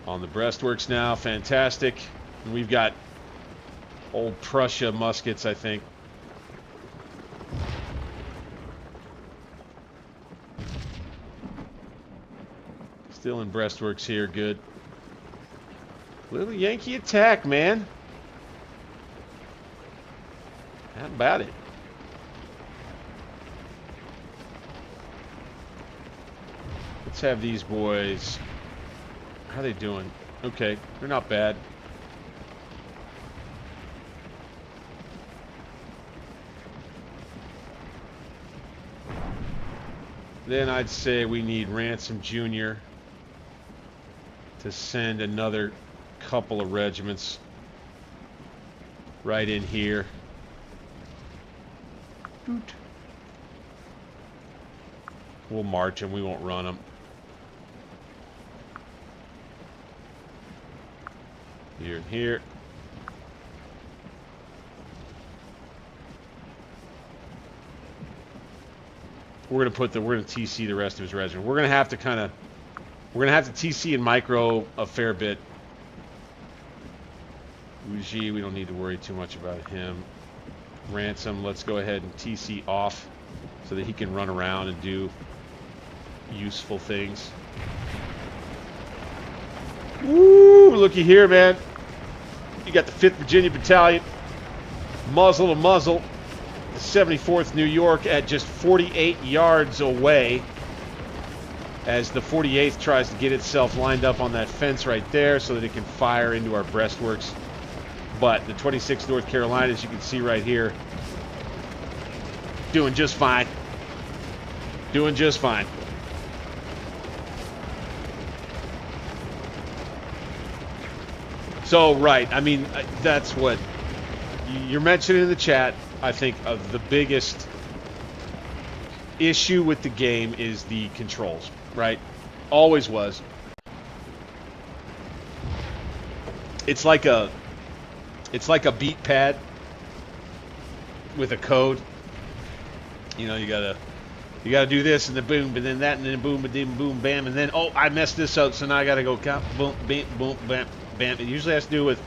On the breastworks now, fantastic. And we've got old Prussia muskets, I think. Still in breastworks here, good. Little Yankee attack, man. How about it? Let's have these boys. How are they doing? Okay, they're not bad. Then I'd say we need Ransom Jr. to send another couple of regiments right in here. We'll march them, we won't run them. Here and here. We're gonna TC the rest of his regiment. We're gonna have to TC and micro a fair bit. Uji, we don't need to worry too much about him. Ransom, let's go ahead and TC off so that he can run around and do useful things. Woo! Looky here, man. You got the 5th Virginia Battalion, muzzle to muzzle. The 74th New York at just 48 yards away as the 48th tries to get itself lined up on that fence right there so that it can fire into our breastworks. But the 26th North Carolina, as you can see right here, doing just fine. Doing just fine. So, right, I mean, that's what you're mentioning in the chat. I think of the biggest issue with the game is the controls, right? Always was. It's like a beat pad with a code. You know, you gotta do this and then boom, and then that, and then boom, and then boom, bam, and then oh, I messed this up, so now I gotta go count, boom, bam, boom, bam, bam. It usually has to do with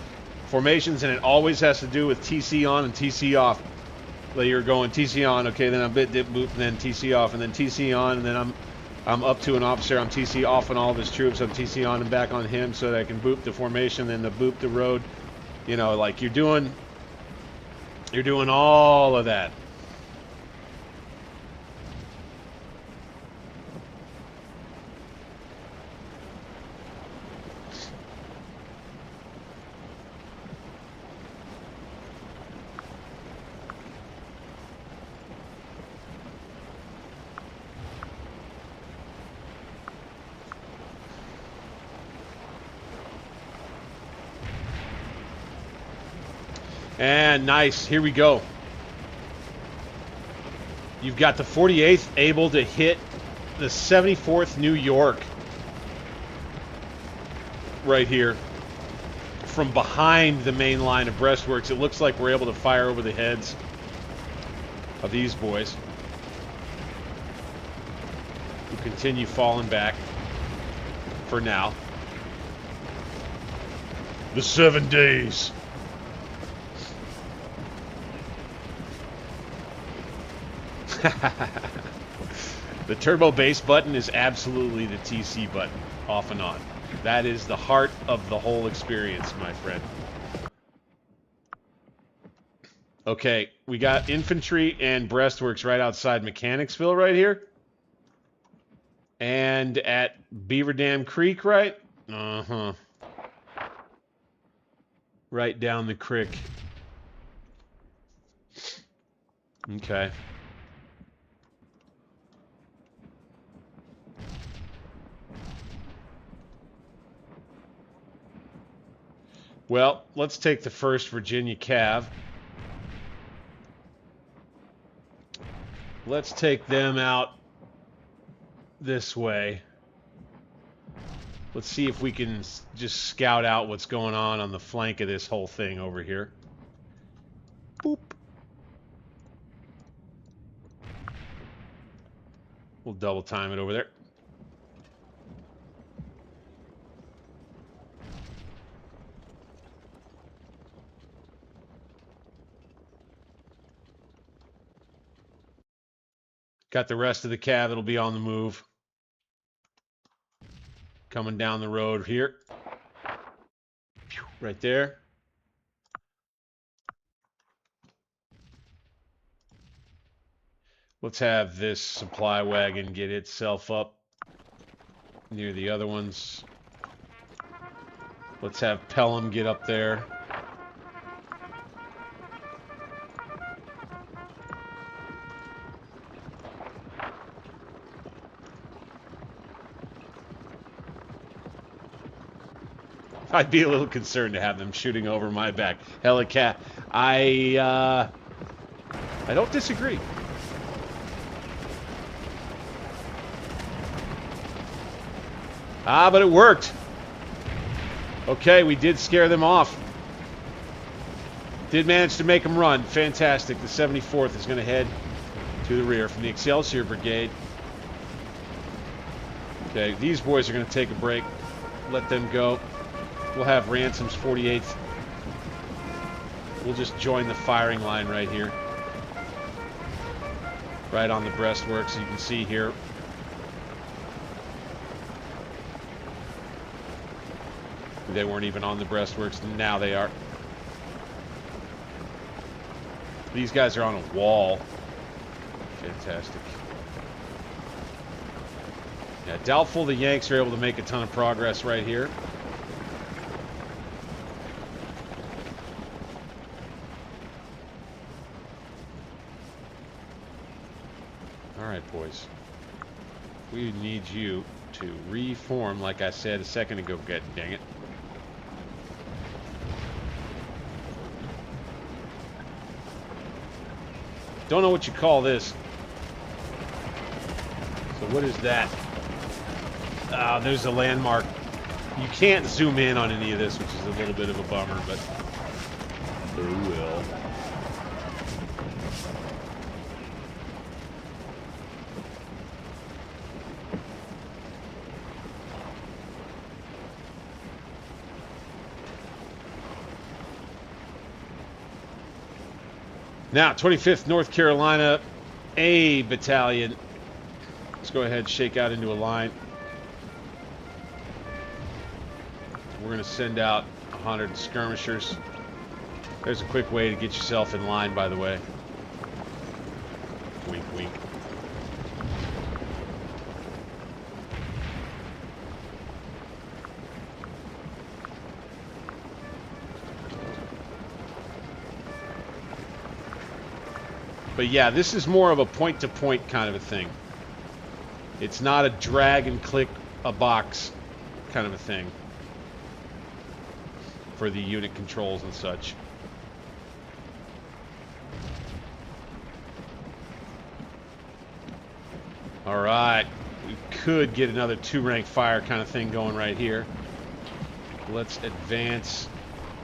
formations, and it always has to do with TC on and TC off. Like you're going TC on, okay, then I'm bit dip boop, and then TC off, and then TC on, and then I'm up to an officer, I'm TC off on all of his troops, I'm TC on and back on him so that I can boop the formation, then the boop the road. You know, like you're doing all of that. And nice, here we go. You've got the 48th able to hit the 74th New York right here from behind the main line of breastworks. It looks like we're able to fire over the heads of these boys, who continue falling back for now. The 7 days. The turbo base button is absolutely the TC button, off and on. That is the heart of the whole experience, my friend. Okay, we got infantry and breastworks right outside Mechanicsville right here. And at Beaver Dam Creek, right? Uh-huh. Right down the creek. Okay. Well, let's take the 1st Virginia Cav. Let's take them out this way. Let's see if we can just scout out what's going on the flank of this whole thing over here. Boop. We'll double time it over there. Got the rest of the cav that'll be on the move. Coming down the road here. Right there. Let's have this supply wagon get itself up near the other ones. Let's have Pelham get up there. I'd be a little concerned to have them shooting over my back. Helicat. I don't disagree. Ah, but it worked. Okay, we did scare them off. Did manage to make them run. Fantastic. The 74th is going to head to the rear from the Excelsior Brigade. Okay, these boys are going to take a break. Let them go. We'll have Ransom's 48th. We'll just join the firing line right here. Right on the breastworks, you can see here. They weren't even on the breastworks. Now they are. These guys are on a wall. Fantastic. Yeah, doubtful the Yanks are able to make a ton of progress right here. Alright, boys. We need you to reform, like I said a second ago, dang it. Don't know what you call this. So what is that? There's a landmark. You can't zoom in on any of this, which is a little bit of a bummer, but oh well. Now, 25th North Carolina A Battalion. Let's go ahead and shake out into a line. We're going to send out 100 skirmishers. There's a quick way to get yourself in line, by the way. Wink, wink. But yeah, this is more of a point-to-point kind of a thing. It's not a drag and click a box kind of a thing for the unit controls and such. All right, we could get another 2-rank fire kind of thing going right here. Let's advance.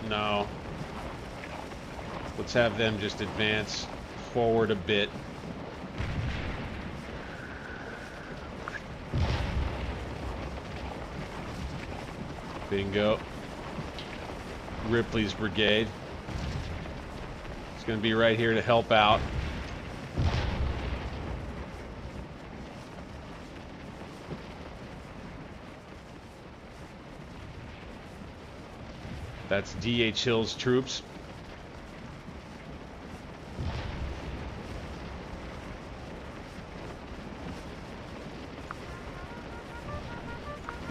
No. Let's have them just advance forward a bit. Bingo. Ripley's brigade. It's going to be right here to help out. That's D.H. Hill's troops.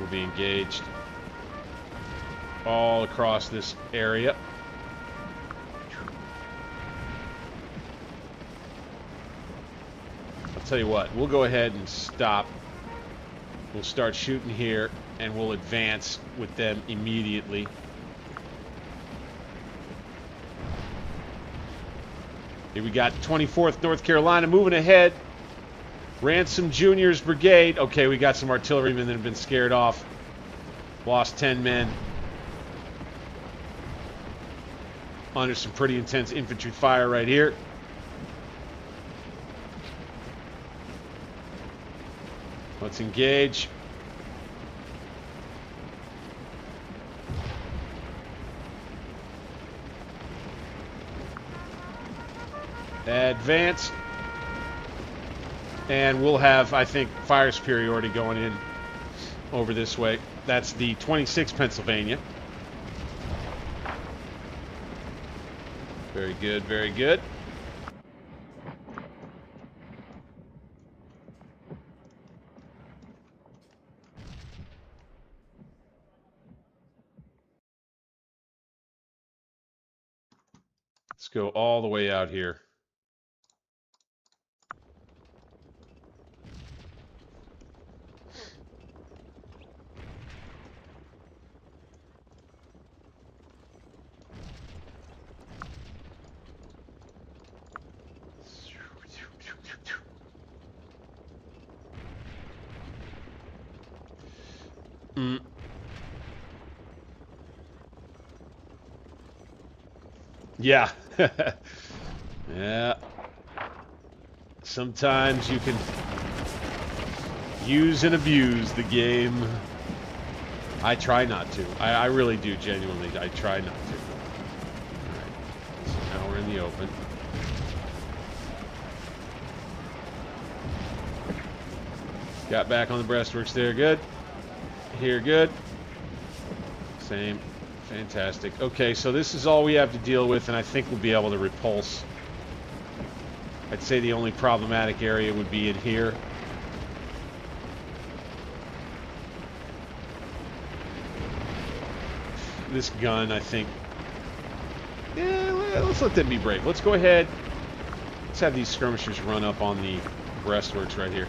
Will be engaged all across this area. I'll tell you what, we'll go ahead and stop. We'll start shooting here and we'll advance with them immediately. Here we got 24th North Carolina moving ahead. Ransom Jr.'s brigade. Okay, we got some artillerymen that have been scared off. Lost 10 men. Under some pretty intense infantry fire right here. Let's engage. Advance. And we'll have, I think, fire superiority going in over this way. That's the 26th Pennsylvania. Very good, very good. Let's go all the way out here. Yeah. Yeah. Sometimes you can use and abuse the game. I try not to. I really do, genuinely. I try not to. Alright. So now we're in the open. Got back on the breastworks there. Good. Here, good. Same. Fantastic. Okay, so this is all we have to deal with, and I think we'll be able to repulse. I'd say the only problematic area would be in here. This gun, I think... Yeah, let's let them be brave. Let's go ahead. Let's have these skirmishers run up on the breastworks right here.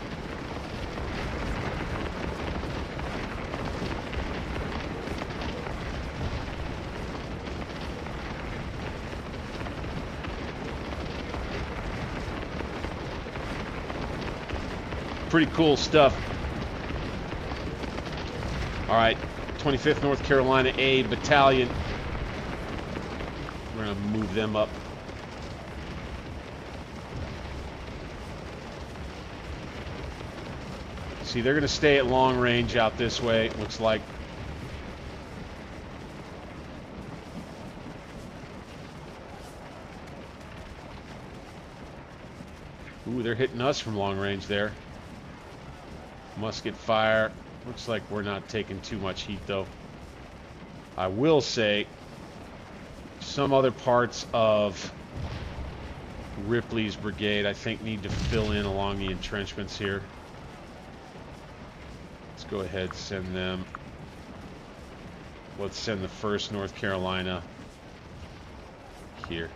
Pretty cool stuff. All right, 25th North Carolina A Battalion. We're going to move them up. See, they're going to stay at long range out this way, it looks like. Ooh, they're hitting us from long range there. Musket fire. Looks like we're not taking too much heat, though. I will say some other parts of Ripley's brigade, I think, need to fill in along the entrenchments here. Let's go ahead and send them. Let's send the 1st North Carolina here.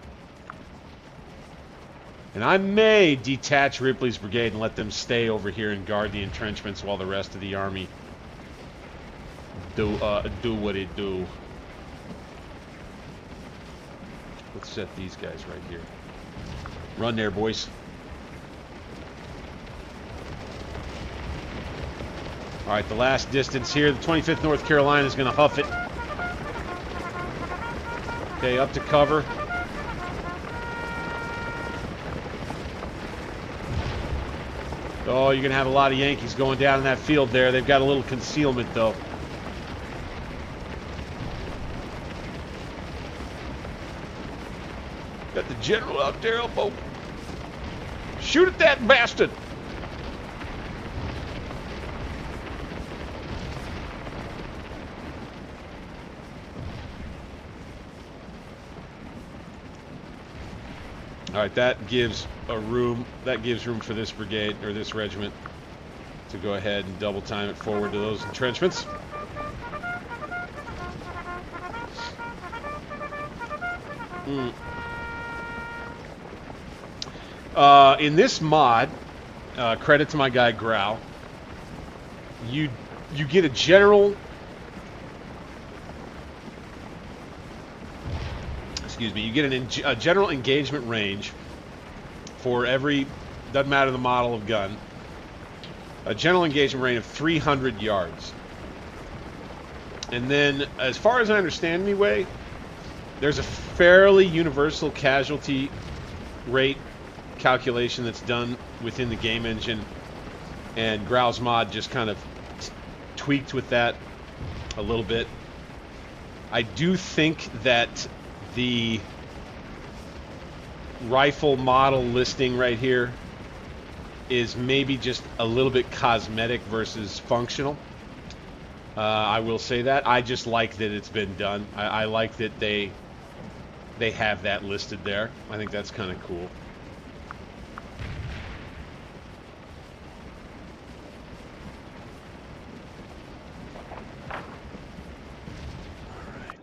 And I may detach Ripley's brigade and let them stay over here and guard the entrenchments while the rest of the army do what it do. Let's set these guys right here. Run there, boys. All right, the last distance here. The 25th North Carolina is going to huff it. Okay, up to cover. Oh, you're going to have a lot of Yankees going down in that field there. They've got a little concealment, though. Got the general out there, elbow. Shoot at that bastard! All right, that gives room for this brigade or this regiment to go ahead and double time it forward to those entrenchments. In this mod, credit to my guy Grau, you get a general. Excuse me, you get a general engagement range for every, doesn't matter the model of gun, a general engagement range of 300 yards. And then, as far as I understand anyway, there's a fairly universal casualty rate calculation that's done within the game engine, and Growl's mod just kind of tweaked with that a little bit. I do think that the rifle model listing right here is maybe just a little bit cosmetic versus functional. I will say that. I just like that it's been done. I like that they have that listed there. I think that's kind of cool. Alright.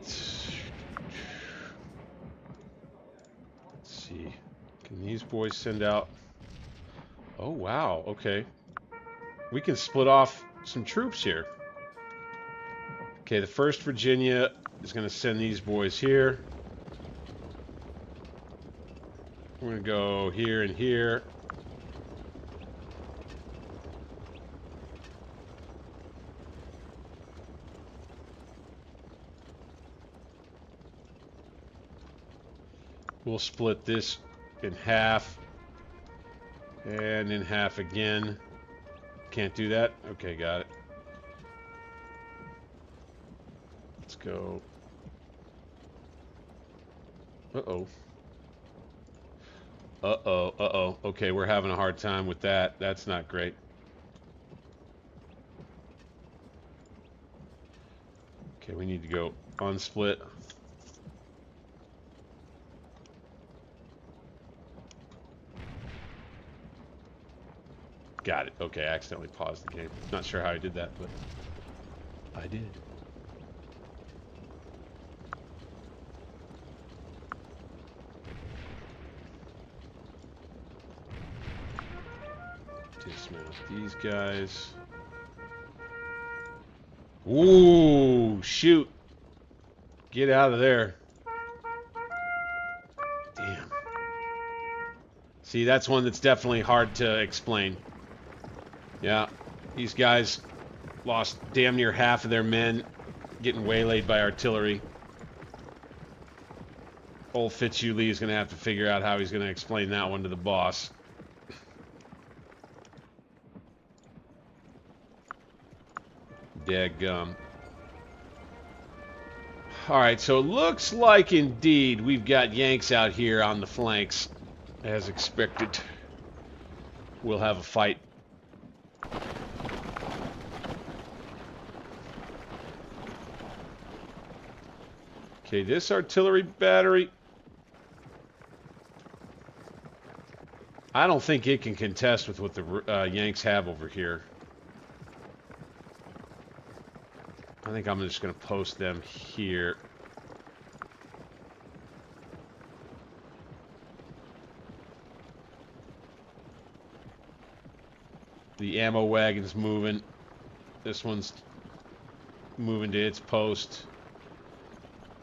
Let's see. Can these boys send out... Oh, wow. Okay. We can split off some troops here. Okay, the 1st Virginia is going to send these boys here. We're going to go here and here. We'll split this in half. And in half again. Can't do that? Okay, got it. Let's go. Uh-oh. Uh-oh, uh-oh. Okay, we're having a hard time with that. That's not great. Okay, we need to go unsplit. Got it. Okay, I accidentally paused the game. Not sure how I did that, but I did. Dismount these guys. Ooh, shoot. Get out of there. Damn. See, that's one that's definitely hard to explain. Yeah, these guys lost damn near half of their men getting waylaid by artillery. Old Fitzhugh Lee is going to have to figure out how he's going to explain that one to the boss. Daggum. Alright, so it looks like indeed we've got Yanks out here on the flanks, as expected. We'll have a fight. Okay, this artillery battery, I don't think it can contest with what the Yanks have over here. I think I'm just going to post them here. The ammo wagon's moving. This one's moving to its post.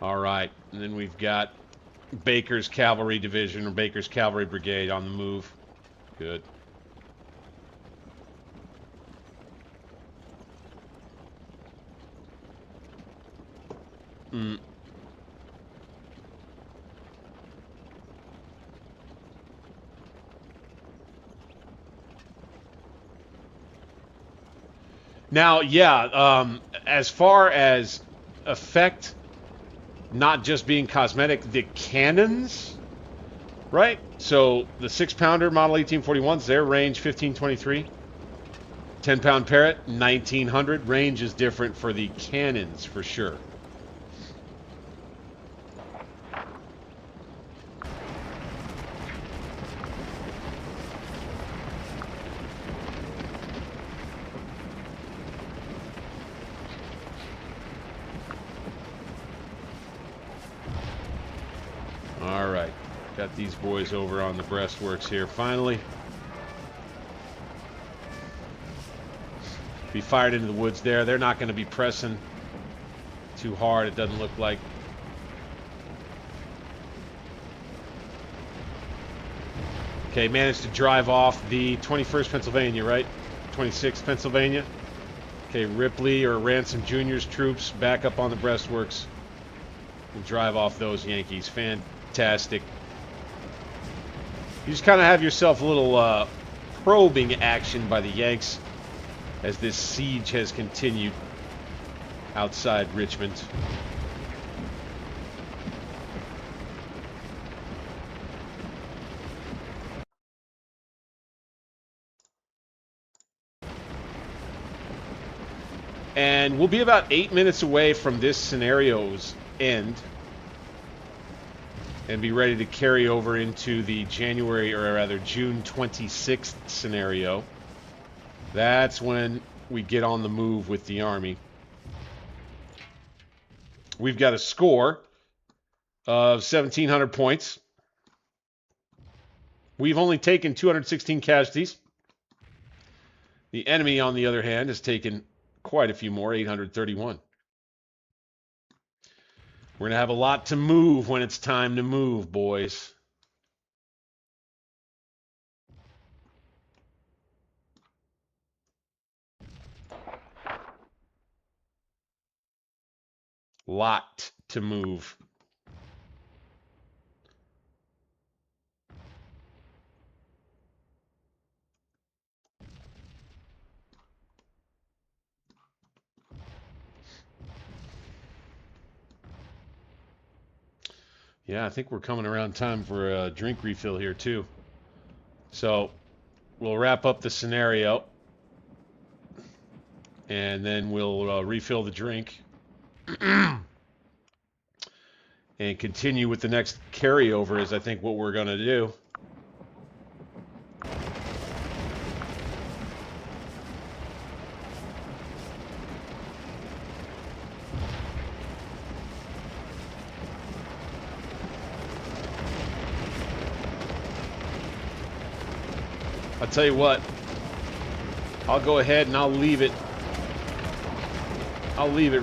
All right, and then we've got Baker's Cavalry Division or Baker's Cavalry Brigade on the move. Good. Now, yeah, as far as effect, not just being cosmetic, the cannons, right? So the 6-pounder Model 1841s, their range 1523. 10-pound Parrott, 1900. Range is different for the cannons, for sure. All right, got these boys over on the breastworks here finally. Be fired into the woods there. They're not going to be pressing too hard, it doesn't look like. Okay, managed to drive off the 21st Pennsylvania, right? 26th Pennsylvania. Okay, Ripley or Ransom Jr.'s troops back up on the breastworks and drive off those Yankees. Fantastic. You just kind of have yourself a little probing action by the Yanks as this siege has continued outside Richmond. And we'll be about 8 minutes away from this scenario's end and be ready to carry over into the January, or rather June 26th scenario. That's when we get on the move with the Army. We've got a score of 1,700 points. We've only taken 216 casualties. The enemy, on the other hand, has taken quite a few more, 831. We're going to have a lot to move when it's time to move, boys. Lot to move. Yeah, I think we're coming around time for a drink refill here, too. So, we'll wrap up the scenario. And then we'll refill the drink. And continue with the next carryover is, I think, what we're going to do. I'll tell you what, I'll go ahead and I'll leave it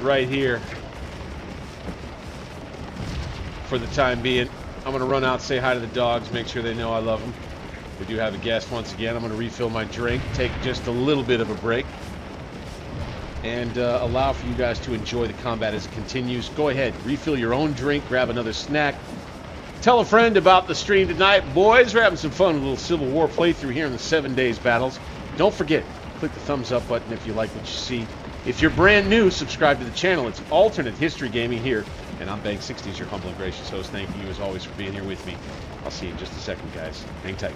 right here for the time being. I'm going to run out, say hi to the dogs, make sure they know I love them. We do have a guest once again. I'm going to refill my drink, take just a little bit of a break, and allow for you guys to enjoy the combat as it continues. Go ahead, refill your own drink, grab another snack. Tell a friend about the stream tonight. Boys, we're having some fun with a little Civil War playthrough here in the 7 days battles. Don't forget, click the thumbs up button if you like what you see. If you're brand new, subscribe to the channel. It's Alternate History Gaming here. And I'm Bank60, your humble and gracious host. Thank you, as always, for being here with me. I'll see you in just a second, guys. Hang tight.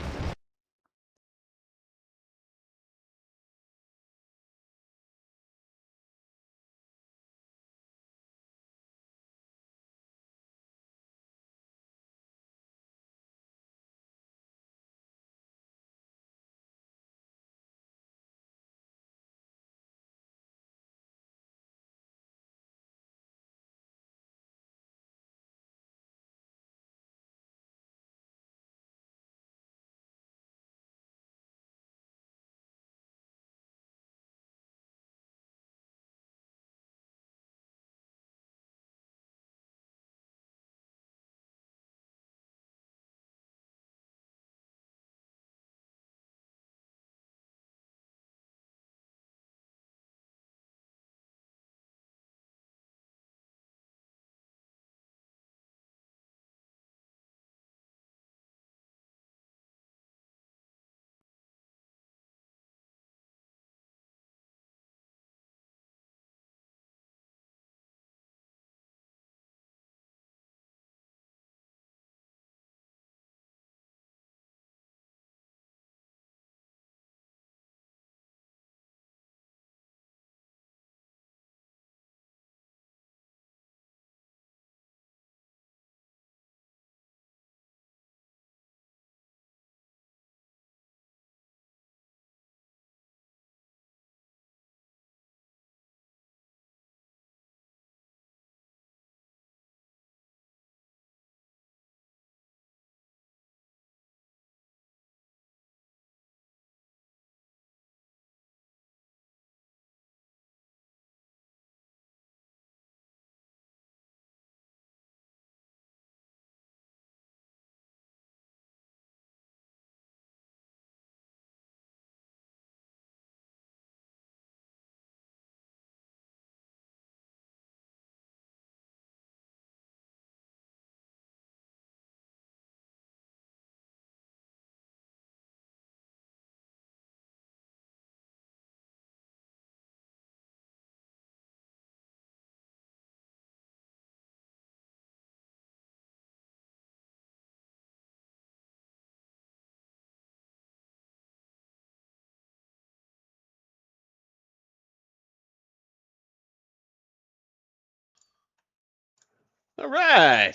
All right.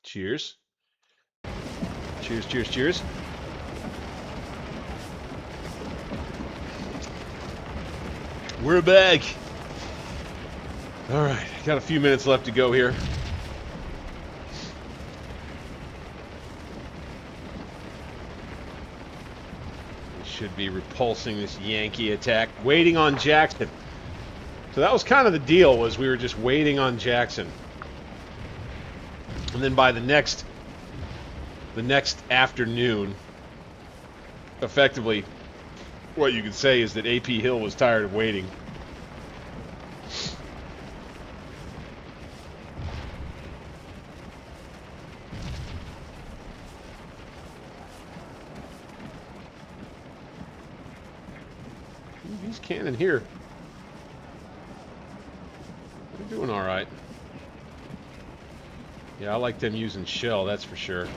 Cheers. Cheers, cheers, cheers. We're back. All right, got a few minutes left to go here. We should be repulsing this Yankee attack, waiting on Jackson. So that was kind of the deal, was we were just waiting on Jackson. And then by the next afternoon, effectively, what you could say is that AP Hill was tired of waiting. He's cannon here. They're doing all right. Yeah, I like them using shell, that's for sure.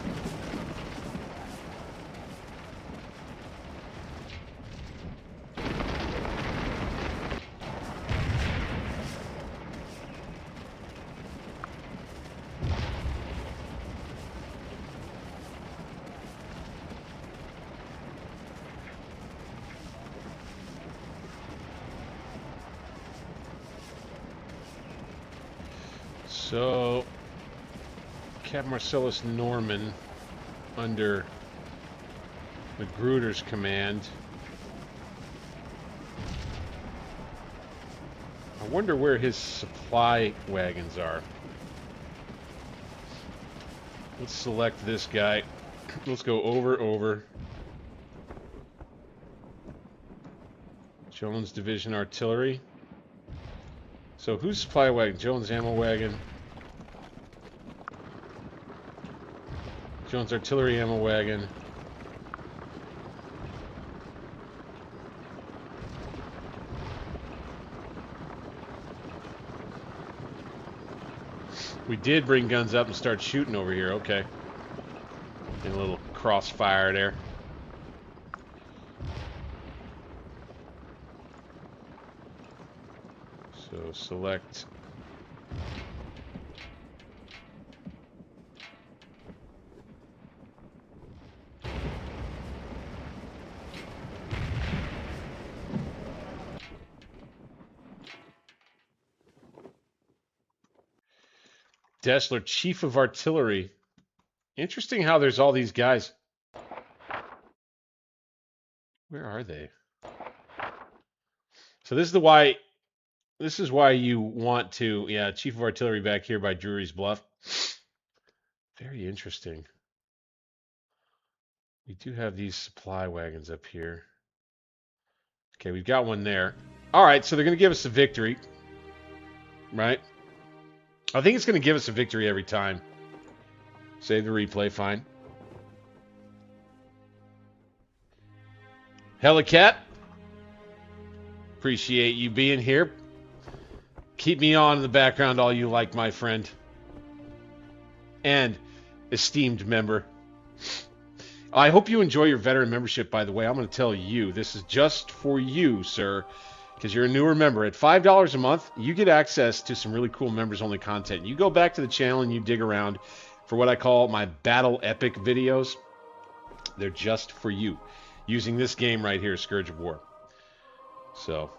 So, Cap Marcellus Norman under Magruder's command. I wonder where his supply wagons are. Let's select this guy. Let's go over. Jones Division Artillery. So who's supply wagon? Jones Ammo Wagon. Jones Artillery Ammo Wagon. We did bring guns up and start shooting over here. Okay. And a little crossfire there. So select. Dessler, Chief of Artillery. Interesting how there's all these guys. Where are they? So this is why you want to, yeah, Chief of Artillery back here by Drury's Bluff. Very interesting. We do have these supply wagons up here. Okay, we've got one there. All right, so they're going to give us a victory, right? I think it's going to give us a victory every time. Save the replay, fine. Helicat, appreciate you being here. Keep me on in the background, all you like, my friend. And esteemed member. I hope you enjoy your veteran membership, by the way. I'm going to tell you, this is just for you, sir, because you're a newer member. At $5 a month, you get access to some really cool members-only content. You go back to the channel and you dig around for what I call my Battle Epic videos. They're just for you, using this game right here, Scourge of War. So...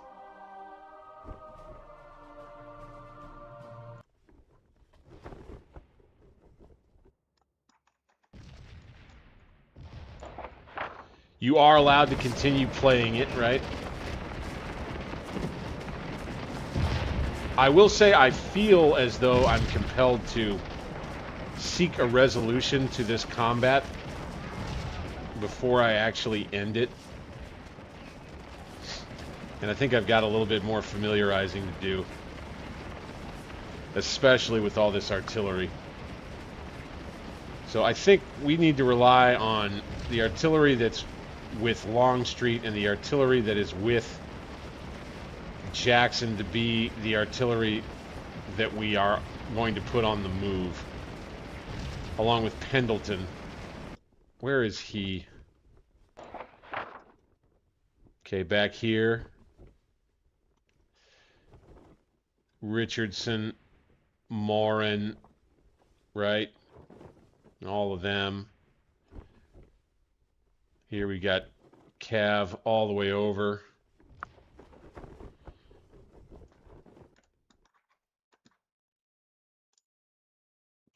you are allowed to continue playing it, right? I will say I feel as though I'm compelled to seek a resolution to this combat before I actually end it. And I think I've got a little bit more familiarizing to do. Especially with all this artillery. So I think we need to rely on the artillery that's with Longstreet and the artillery that is with Jackson to be the artillery that we are going to put on the move, along with Pendleton. Where is he? Okay, back here. Richardson, Morin, right? All of them. Here we got Cav all the way over.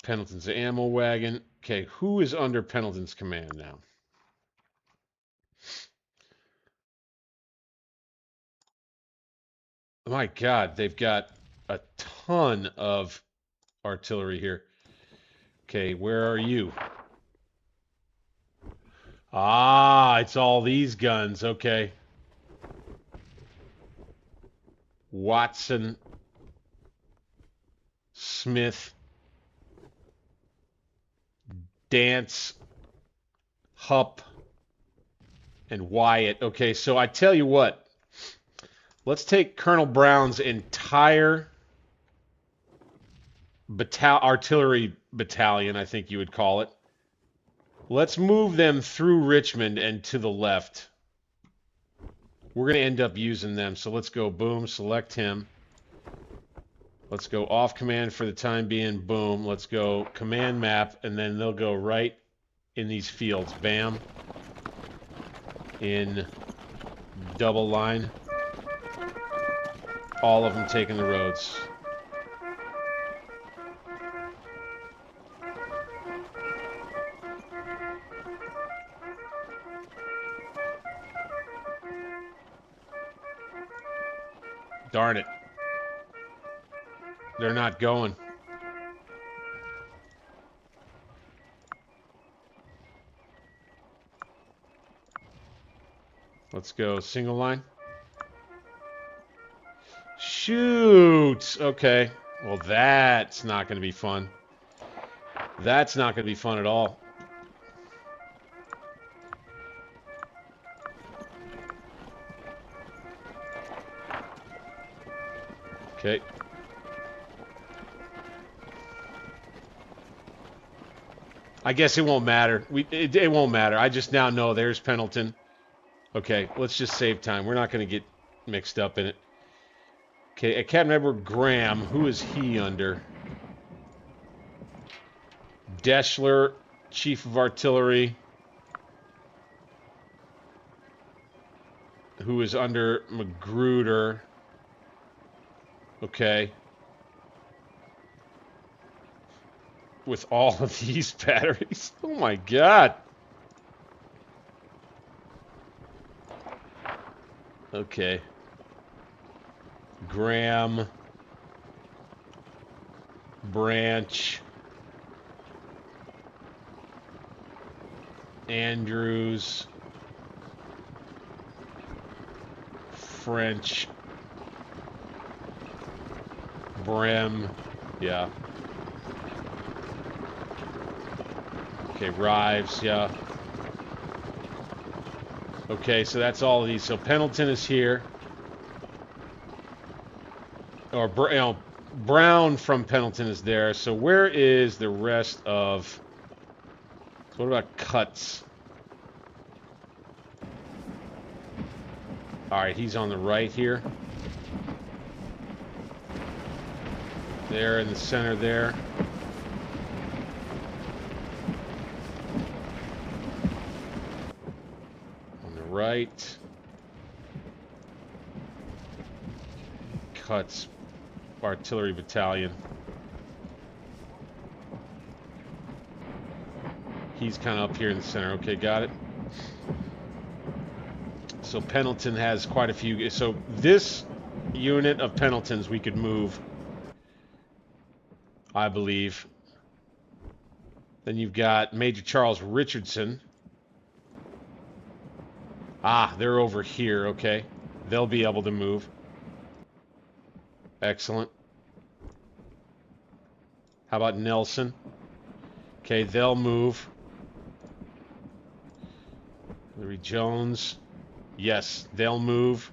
Pendleton's ammo wagon. Okay, who is under Pendleton's command now? My God, they've got a ton of artillery here. Okay, where are you? Ah, it's all these guns. Okay. Watson, Smith, Dance, Hupp, and Wyatt. Okay, so I tell you what. Let's take Colonel Brown's entire artillery battalion, I think you would call it. Let's move them through Richmond and to the left. We're going to end up using them. So let's go, boom, select him. Let's go off command for the time being, boom. Let's go command map, and then they'll go right in these fields. Bam. In double line. All of them taking the roads. Darn it. They're not going. Let's go single line. Shoot! Okay. Well, that's not going to be fun. That's not going to be fun at all. Okay. I guess it won't matter. It won't matter. I just now know there's Pendleton. Okay, let's just save time. We're not going to get mixed up in it. Okay, Captain Edward Graham. Who is he under? Deschler, Chief of Artillery. Who is under Magruder. Okay. With all of these batteries. Oh my God. Okay. Graham. Branch. Andrews. French. Brem. Yeah. Okay, Rives, yeah. Okay, so that's all of these. So Pendleton is here. Or, you know, Brown from Pendleton is there. So where is the rest of... So what about Cuts? Alright, he's on the right here. There in the center there. On the right. Cuts Artillery Battalion. He's kind of up here in the center. Okay, got it. So Pendleton has quite a few. So this unit of Pendletons we could move, I believe. Then you've got Major Charles Richardson. Ah, they're over here. Okay. They'll be able to move. Excellent. How about Nelson? Okay, they'll move. Larry Jones. Yes, they'll move.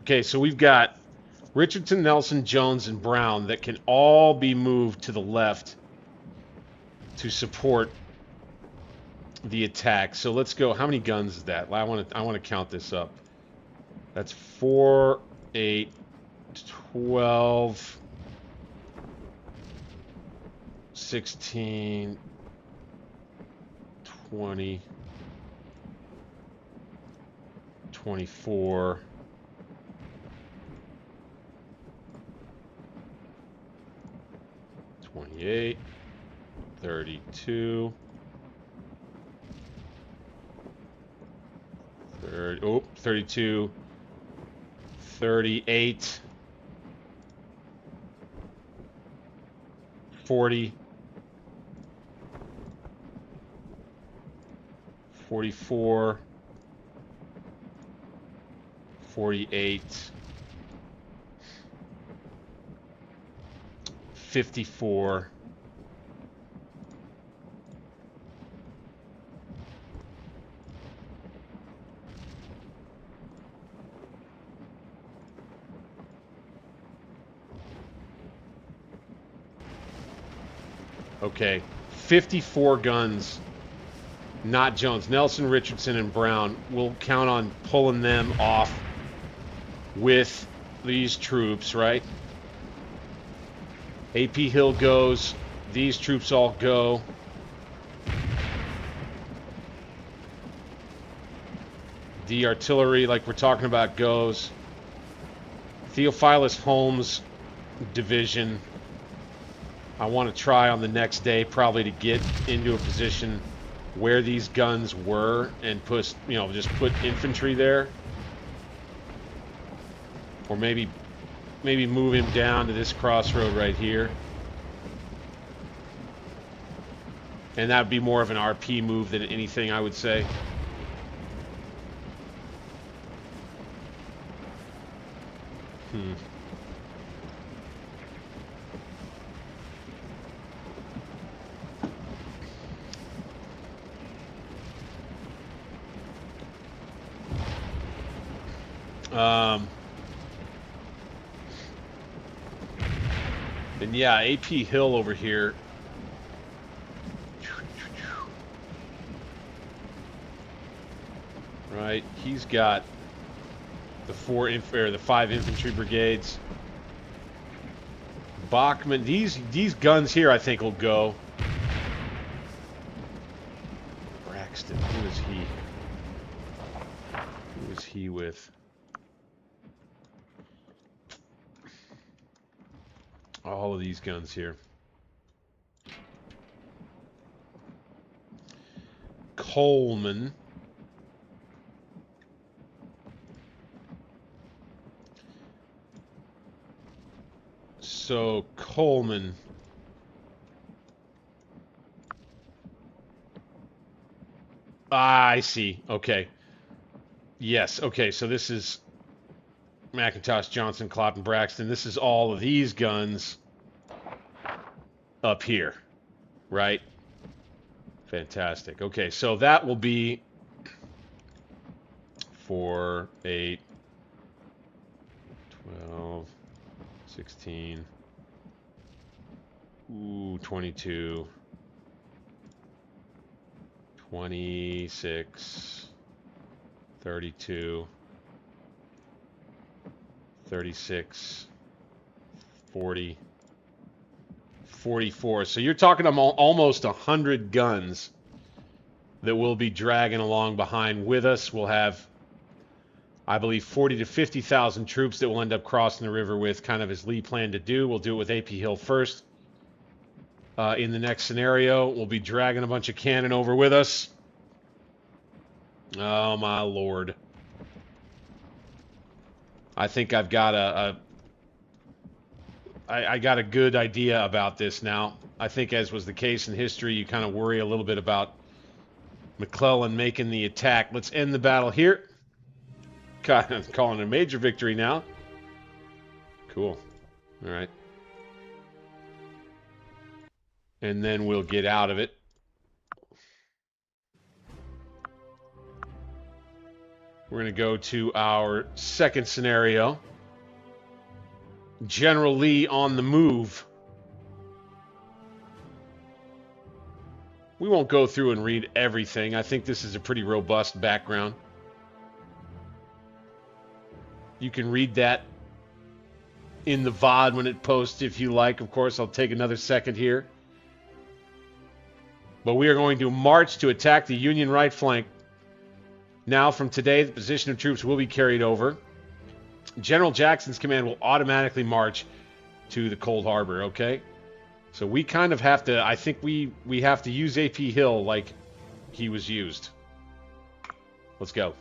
Okay, so we've got Richardson, Nelson, Jones, and Brown that can all be moved to the left to support the attack. So let's go. How many guns is that? I want to count this up. That's 4, 8, 12, 16, 20, 24, 28, 32, 32, 38, 40, 44, 48, 54, 54 guns. Not Jones. Nelson, Richardson, and Brown. We'll count on pulling them off with these troops, right? AP Hill goes. These troops all go. The artillery, like we're talking about, goes. Theophilus Holmes division. I want to try on the next day probably to get into a position where these guns were and put, you know, just put infantry there. Or maybe move him down to this crossroad right here. And that would be more of an RP move than anything, I would say. And yeah, AP Hill over here. Right, he's got the 5 infantry brigades. Bachman, these guns here I think will go. Braxton, who is he? Who is he with? All of these guns here. Coleman. So Coleman. Ah, I see. Okay. Yes. Okay. So this is McIntosh, Johnson, Klopp, and Braxton. This is all of these guns up here, right? Fantastic. Okay, so that will be 4, 8, 12, 16, 22, 26, 32, 36, 40, 44. So you're talking about almost 100 guns that we'll be dragging along behind with us. We'll have, I believe, 40 to 50,000 troops that we'll end up crossing the river with, kind of as Lee planned to do. We'll do it with AP Hill first. In the next scenario, we'll be dragging a bunch of cannon over with us. Oh, my Lord. I think I've got I got a good idea about this now. I think, as was the case in history, you kind of worry a little bit about Mclellan making the attack. Let's end the battle here. Calling it a major victory now. Cool. All right. And then we'll get out of it. We're going to go to our second scenario. General Lee on the move. We won't go through and read everything. I think this is a pretty robust background. You can read that in the VOD when it posts if you like. Of course, I'll take another second here But we are going to march to attack the Union right flank. Now, from today, the position of troops will be carried over. General Jackson's command will automatically march to the Cold Harbor, okay? So we kind of have to, I think we have to use AP Hill like he was used. Let's go.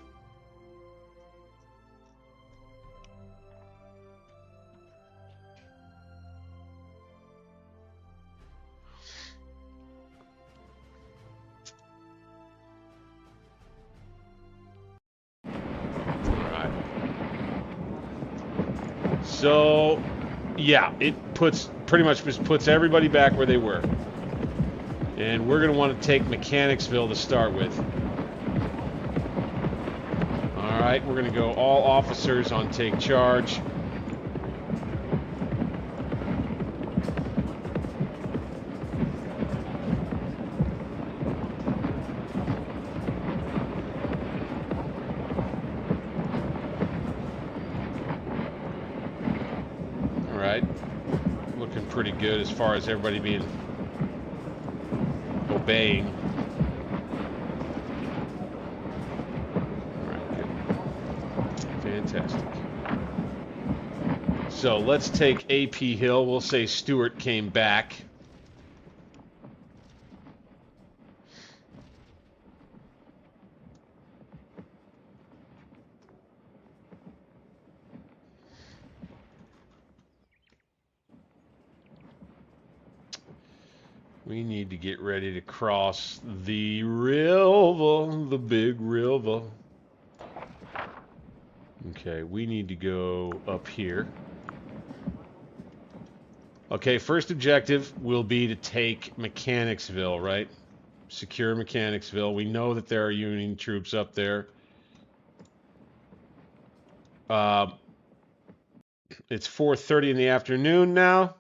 Alright. So, yeah, it pretty much just puts everybody back where they were. And we're going to want to take Mechanicsville to start with. Alright, we're going to go all officers on take charge. Alright, looking pretty good as far as everybody being obeying. Alright, good. Fantastic. So let's take AP Hill. We'll say Stewart came back. We need to get ready to cross the river, the big river. Okay, we need to go up here. Okay, first objective will be to take Mechanicsville, right? Secure Mechanicsville. We know that there are Union troops up there. It's 4:30 in the afternoon now.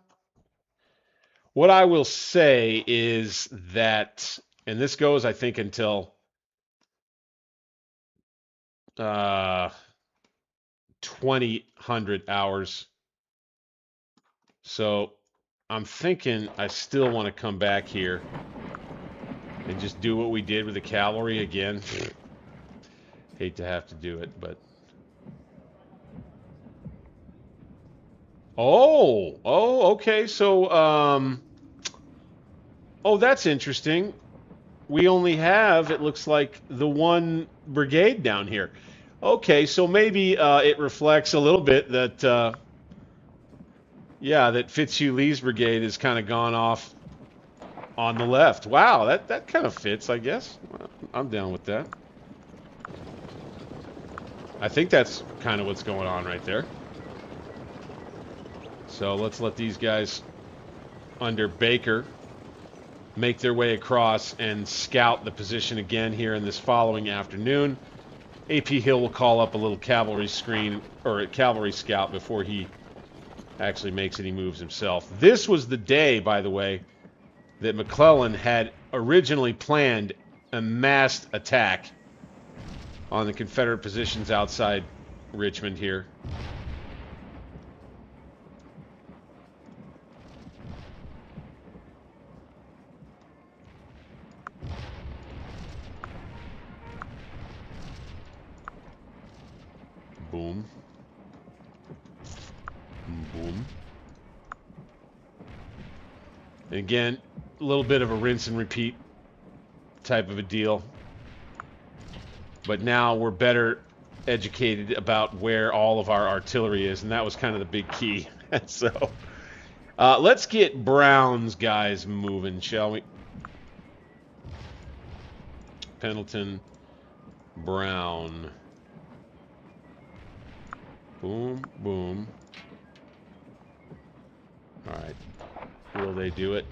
What I will say is that, and this goes, I think, until 2000 hours. So I'm thinking I still want to come back here and just do what we did with the cavalry again. Hate to have to do it, but... Oh, okay. So, oh, that's interesting. We only have, it looks like, the one brigade down here. Okay, so maybe it reflects a little bit that, yeah, that Fitzhugh Lee's brigade has kind of gone off on the left. Wow, that kind of fits, I guess. Well, I'm down with that. I think that's kind of what's going on right there. So let's let these guys under Baker make their way across and scout the position again here in this following afternoon. AP Hill will call up a little cavalry screen, or a cavalry scout, before he actually makes any moves himself. This was the day, by the way, that Mclellan had originally planned a massed attack on the Confederate positions outside Richmond here. Boom. Boom. And again, a little bit of a rinse and repeat type of a deal. But now we're better educated about where all of our artillery is, and that was kind of the big key. So, let's get Brown's guys moving, shall we? Pendleton, Brown. Boom, boom. All right. Will they do it?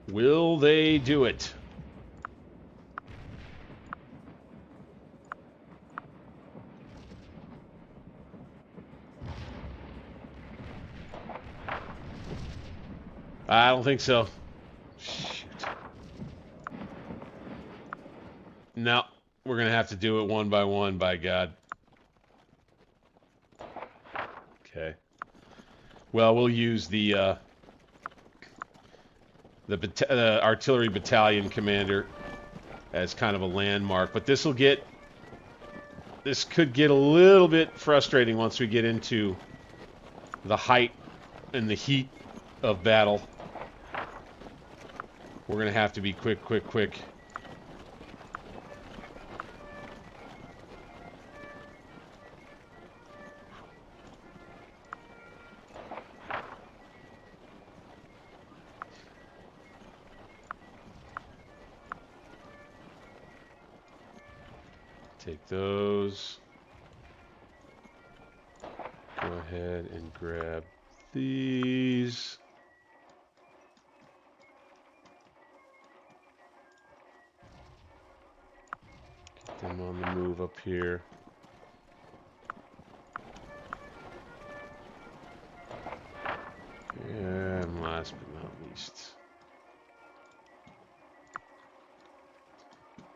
Will they do it? I don't think so. Shoot. No, we're going to have to do it one by one, by God. Okay. Well, we'll use the the artillery battalion commander as kind of a landmark. But this could get a little bit frustrating once we get into the height and the heat of battle. We're going to have to be quick, quick, quick. Take those. Go ahead and grab these. Get them on the move up here. And last but not least.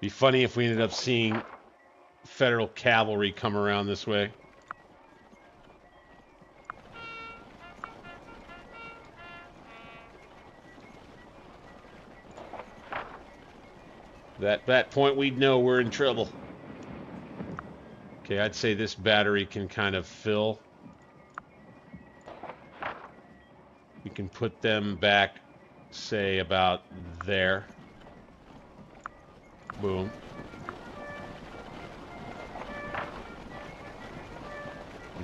Be funny if we ended up seeing Federal cavalry come around this way. At that point, we'd know we're in trouble. Okay, I'd say this battery can kind of fill. We can put them back, say, about there. Boom.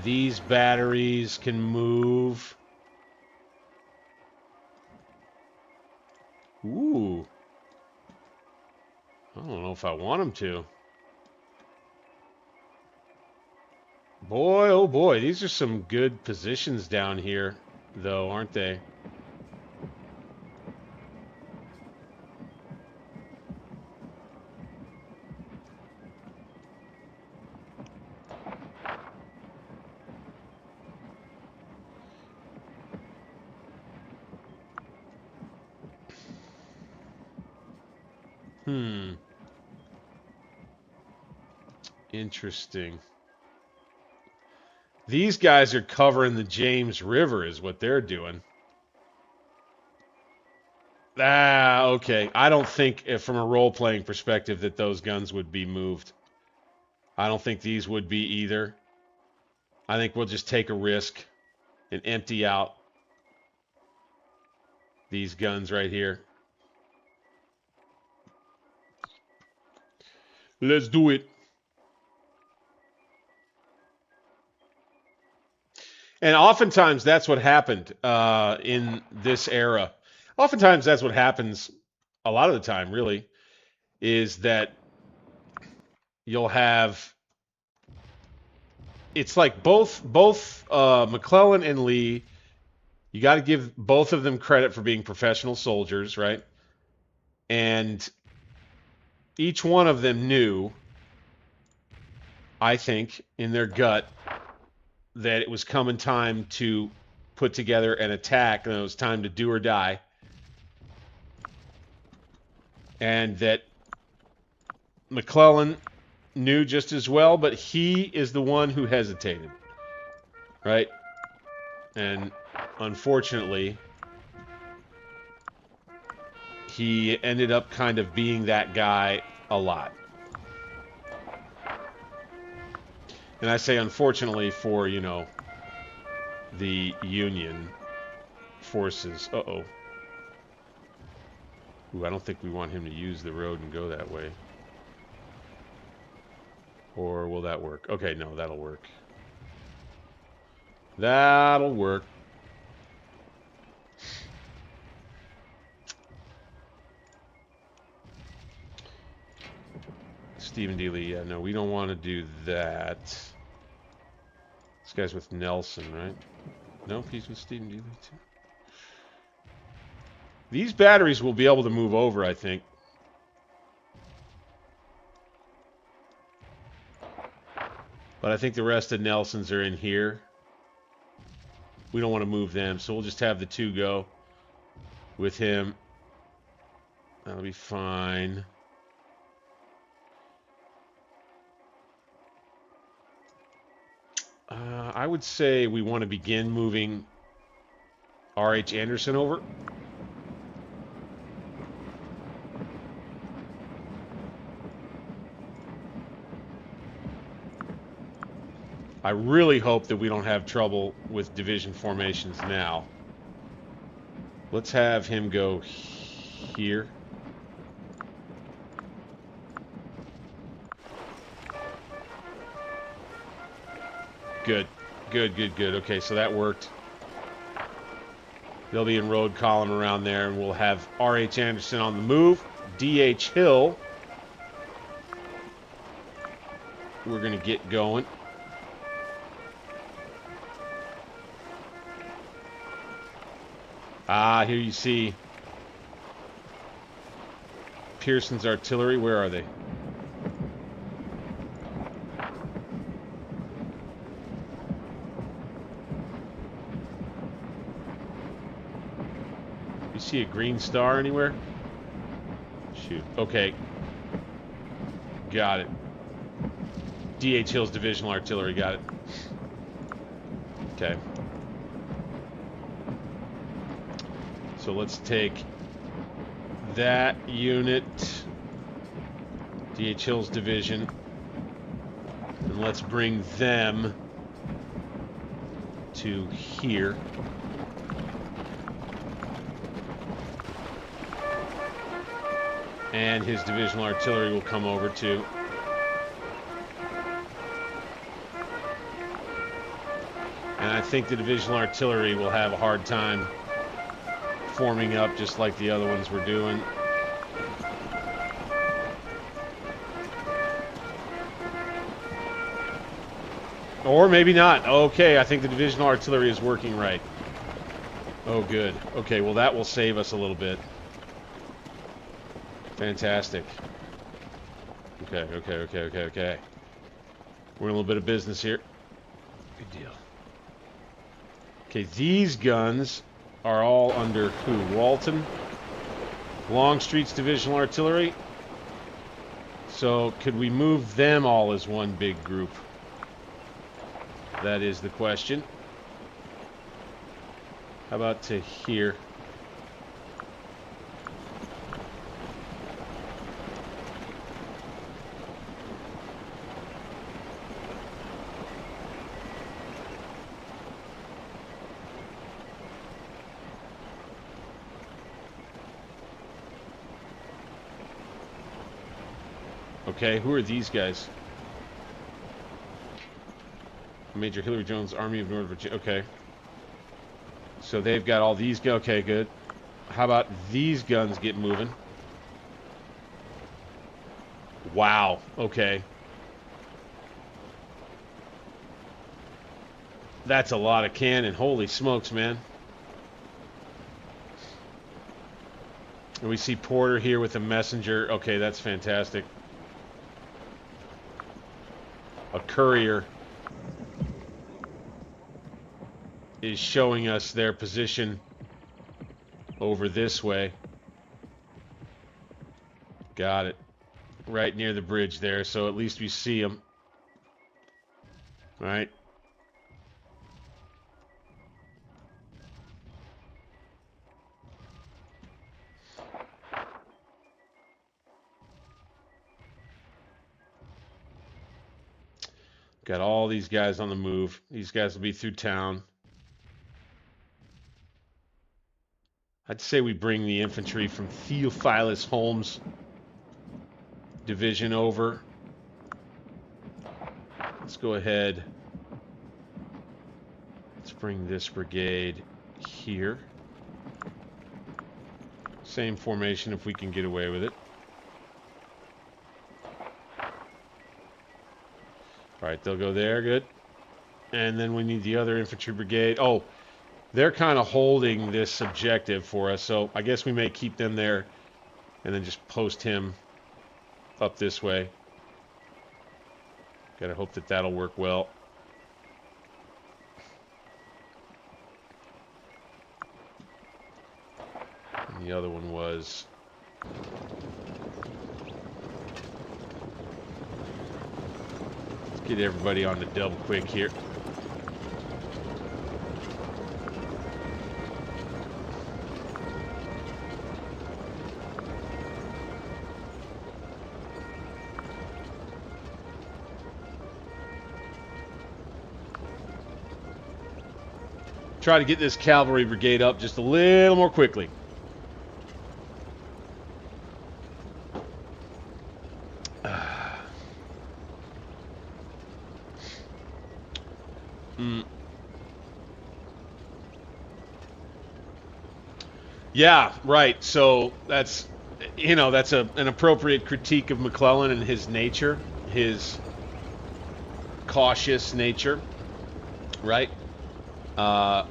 These batteries can move. Ooh. I don't know if I want them to. Boy, oh boy, these are some good positions down here, though, aren't they? Interesting. These guys are covering the James River is what they're doing. Ah, okay. I don't think, if from a role-playing perspective, that those guns would be moved. I don't think these would be either. I think we'll just take a risk and empty out these guns right here. Let's do it. And oftentimes that's what happened in this era. Oftentimes that's what happens a lot of the time, really, is that you'll have... It's like both Mclellan and Lee, you got to give both of them credit for being professional soldiers, right? And each one of them knew, I think, in their gut, that it was coming time to put together an attack, and it was time to do or die. And that Mclellan knew just as well, but he is the one who hesitated, right? And unfortunately, he ended up kind of being that guy a lot. And I say unfortunately for, you know, the Union forces. Uh-oh. Ooh, I don't think we want him to use the road and go that way. Or will that work? Okay, no, that'll work. That'll work. Stephen D. Lee, yeah, no, we don't want to do that. This guy's with Nelson, right? Nope, he's with Stephen D. Lee, too. These batteries will be able to move over, I think. But I think the rest of Nelson's are in here. We don't want to move them, so we'll just have the two go with him. That'll be fine. I would say we want to begin moving R.H. Anderson over. I really hope that we don't have trouble with division formations now. Let's have him go here. Good. Good, good, good. Okay, so that worked. They'll be in road column around there, and we'll have R.H. Anderson on the move. D.H. Hill. We're going to get going. Ah, here you see Pearson's artillery. Where are they? You see a green star anywhere? Shoot. Okay. Got it. D.H. Hill's divisional artillery. Got it. Okay. So let's take that unit, D.H. Hill's division, and let's bring them to here. And his divisional artillery will come over too. And I think the divisional artillery will have a hard time forming up just like the other ones were doing. Or maybe not. Okay, I think the divisional artillery is working right. Oh, good. Okay, well that will save us a little bit. Fantastic. Okay, okay, okay, okay, okay. We're in a little bit of business here. Good deal. Okay, these guns are all under who? Walton? Longstreet's divisional artillery. So could we move them all as one big group? That is the question. How about to here? Okay, who are these guys? Major Hillary Jones, Army of Northern Virginia. Okay. So they've got all these. Okay, good. How about these guns get moving? Wow. Okay. That's a lot of cannon. Holy smokes, man. And we see Porter here with a messenger. Okay, that's fantastic. A courier is showing us their position over this way. Got it. Right near the bridge there, so at least we see them. All right. Got all these guys on the move. These guys will be through town. I'd say we bring the infantry from Theophilus Holmes' division over. Let's go ahead. Let's bring this brigade here. Same formation if we can get away with it. All right, they'll go there, good. And then we need the other infantry brigade. Oh, they're kind of holding this objective for us, so I guess we may keep them there and then just post him up this way. Gotta hope that that'll work well. And the other one was... Get everybody on the double quick here. try to get this cavalry brigade up just a little more quickly. Yeah, right. So that's, you know, that's an appropriate critique of McClellan and his nature, his cautious nature, right? And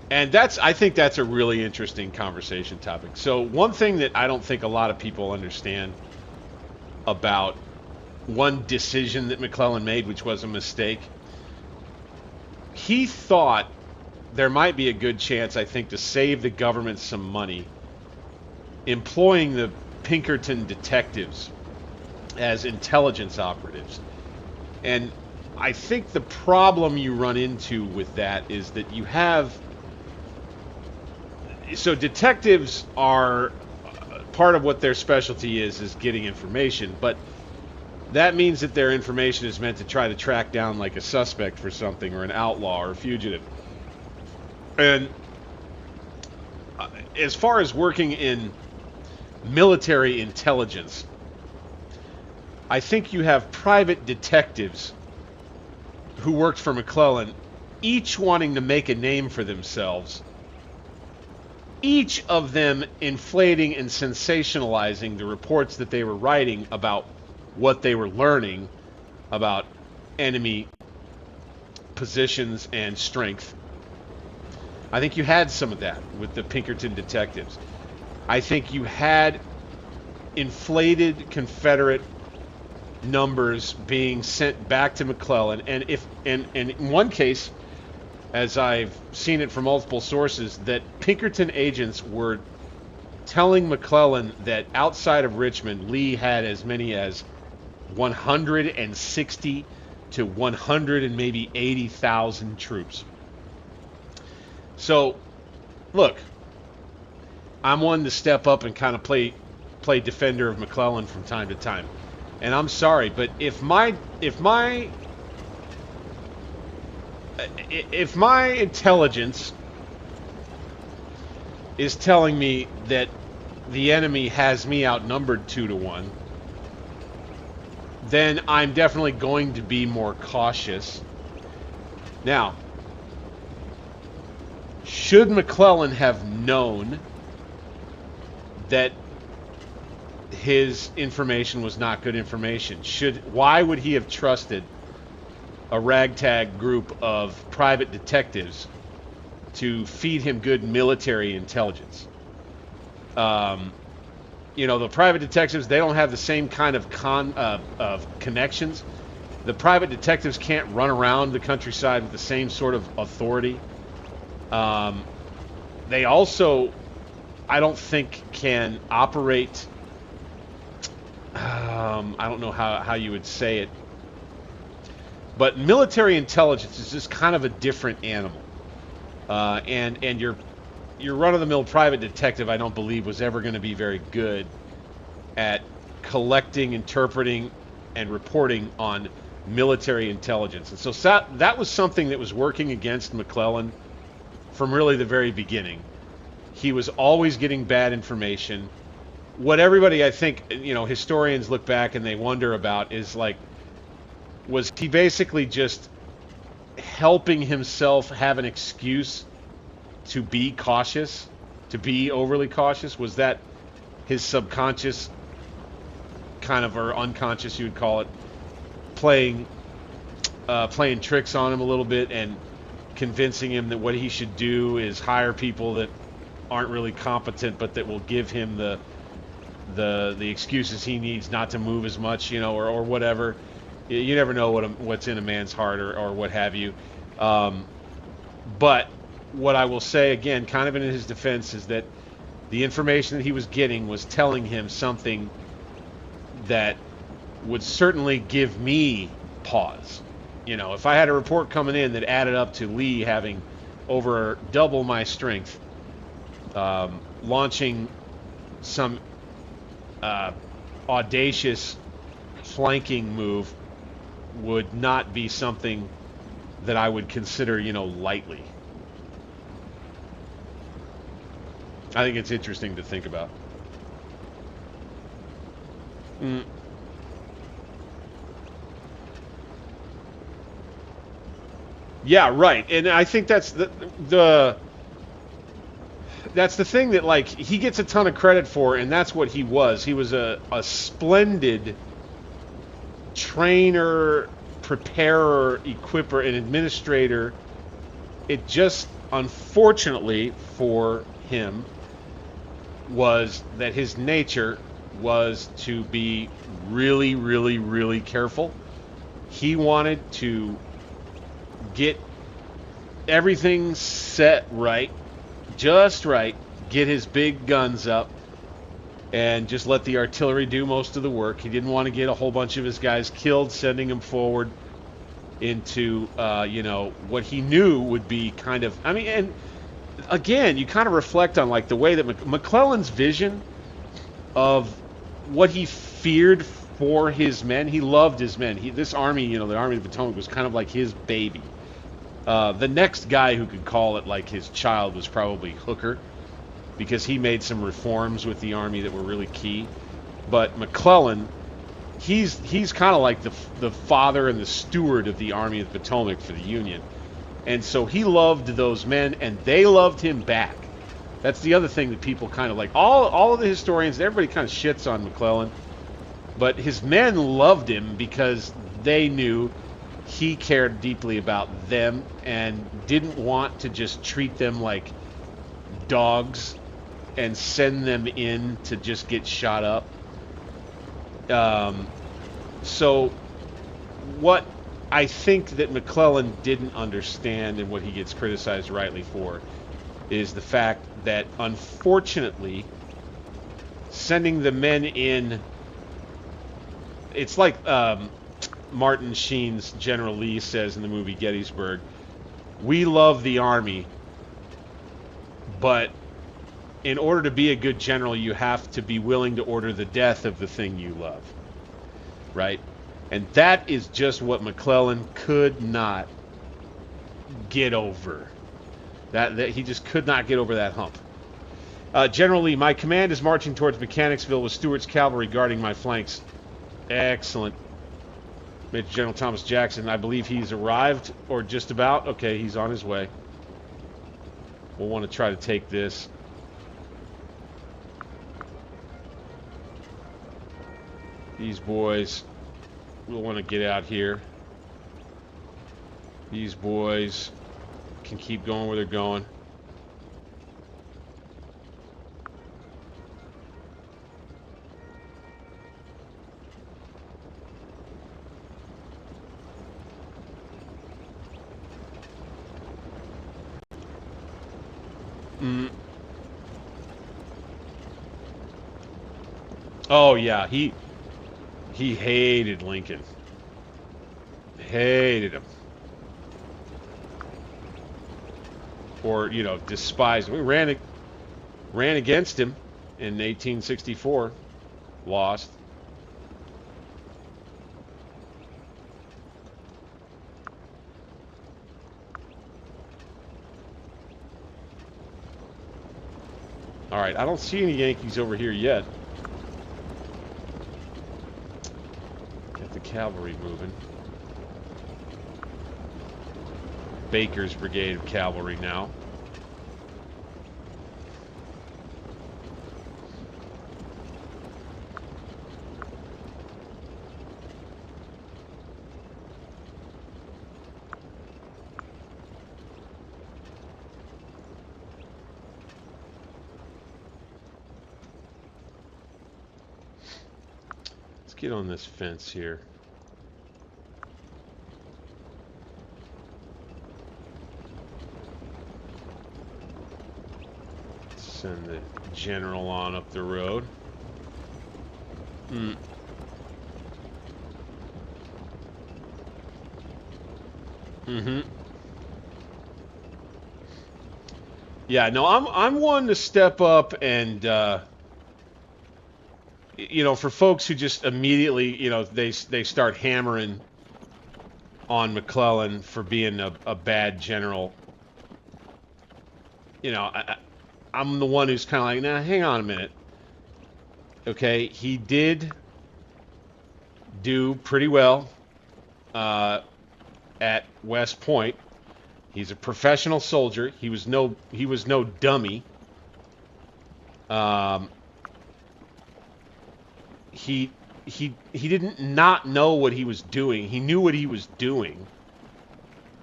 I think that's a really interesting conversation topic. So one thing that I don't think a lot of people understand about one decision that McClellan made, which was a mistake, he thought there might be a good chance, I think, to save the government some money employing the Pinkerton detectives as intelligence operatives. And I think the problem you run into with that is that you have... So detectives are... part of what their specialty is getting information, but that means that their information is meant to try to track down like a suspect for something, or an outlaw or a fugitive. And as far as working in military intelligence, I think you have private detectives who worked for McClellan, each wanting to make a name for themselves, each of them inflating and sensationalizing the reports that they were writing about what they were learning about enemy positions and strength. I think you had some of that with the Pinkerton detectives. I think you had inflated Confederate numbers being sent back to McClellan, and in one case, as I've seen it from multiple sources, that Pinkerton agents were telling McClellan that outside of Richmond, Lee had as many as 160 to 100 and maybe 80,000 troops. So, look, I'm one to step up and kind of play defender of McClellan from time to time. And I'm sorry, but if my intelligence is telling me that the enemy has me outnumbered 2-1, then I'm definitely going to be more cautious. Now, should McClellan have known that his information was not good information? Why would he have trusted a ragtag group of private detectives to feed him good military intelligence? You know, the private detectives, they don't have the same kind of connections. The private detectives can't run around the countryside with the same sort of authority. They also, I don't think, can operate... I don't know how you would say it, but military intelligence is just kind of a different animal. And your run-of-the-mill private detective, I don't believe, was ever going to be very good at collecting, interpreting, and reporting on military intelligence. And so that was something that was working against McClellan from really the very beginning. He was always getting bad information. What everybody, I think, you know, historians look back and they wonder about is, like, was he basically just helping himself have an excuse to be cautious, to be overly cautious? Was that his subconscious kind of, or unconscious you would call it, playing tricks on him a little bit and convincing him that what he should do is hire people that aren't really competent, but that will give him the excuses he needs not to move as much, you know, or whatever. You never know what's in a man's heart, or what have you. But what I will say, again, kind of in his defense, is that the information that he was getting was telling him something that would certainly give me pause. You know, if I had a report coming in that added up to Lee having over double my strength, launching some audacious flanking move would not be something that I would consider, you know, lightly. I think it's interesting to think about. Yeah, right. And I think that's that's the thing that, like, he gets a ton of credit for, and that's what he was. He was a splendid trainer, preparer, equipper, and administrator. It just, unfortunately for him, was that his nature was to be really, really, really careful. He wanted to get everything set right, just right, get his big guns up, and just let the artillery do most of the work. He didn't want to get a whole bunch of his guys killed, sending them forward into, you know, what he knew would be kind of, I mean, and again, you kind of reflect on, like, the way that McClellan's vision of what he feared for his men. He loved his men. This army, you know, the Army of the Potomac was kind of like his baby. The next guy who could call it like his child was probably Hooker, because he made some reforms with the army that were really key. But McClellan, he's kind of like the father and the steward of the Army of the Potomac for the Union. And so he loved those men, and they loved him back. That's the other thing that people kind of like. All of the historians, everybody kind of shits on McClellan, but his men loved him because they knew he cared deeply about them and didn't want to just treat them like dogs and send them in to just get shot up. So what I think that McClellan didn't understand, and what he gets criticized rightly for, is the fact that, unfortunately, sending the men in, it's like Martin Sheen's General Lee says in the movie Gettysburg, we love the army, but in order to be a good general, you have to be willing to order the death of the thing you love, right? And that is just what McClellan could not get over. That he just could not get over that hump. General Lee, my command is marching towards Mechanicsville with Stewart's cavalry guarding my flanks. Excellent. Major General Thomas Jackson, I believe he's arrived, or just about. Okay, he's on his way. We'll want to try to take this. These boys, we'll want to get out here. These boys can keep going where they're going. Oh yeah, he hated Lincoln. Hated him. Or, you know, despised him. We ran against him in 1864. Lost. All right, I don't see any Yankees over here yet. Get the cavalry moving. Baker's brigade of cavalry now. Let's get on this fence here. Send the general on up the road. Yeah, no, I'm one to step up and you know, for folks who just immediately, you know, they start hammering on McClellan for being a bad general. You know, I'm the one who's kind of like, nah, hang on a minute. Okay, he did do pretty well at West Point. He's a professional soldier. He was no dummy. He didn't not know what he was doing. He knew what he was doing.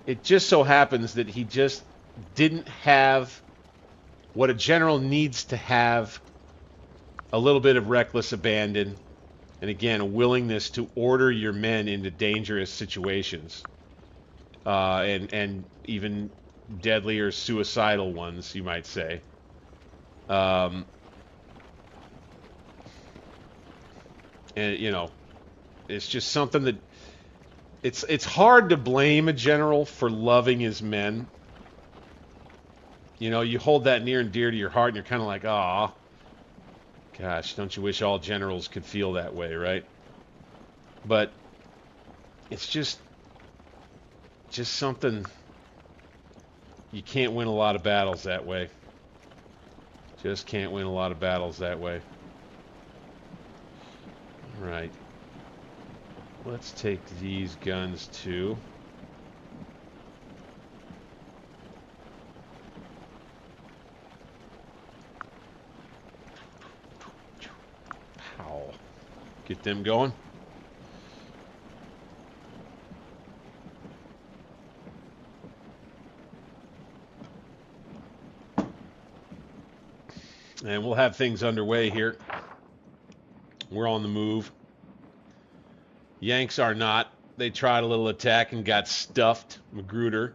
It just so happens that he just didn't have what a general needs to have: a little bit of reckless abandon, and again, a willingness to order your men into dangerous situations, and even deadly or suicidal ones, you might say. And you know, it's just something that it's hard to blame a general for loving his men. You know, you hold that near and dear to your heart, and you're kind of like, ah, gosh, don't you wish all generals could feel that way, right? But it's just something. You can't win a lot of battles that way. Just can't win a lot of battles that way. All right. Let's take these guns too. Pow. Get them going. And we'll have things underway here. We're on the move. Yanks are not. They tried a little attack and got stuffed. Magruder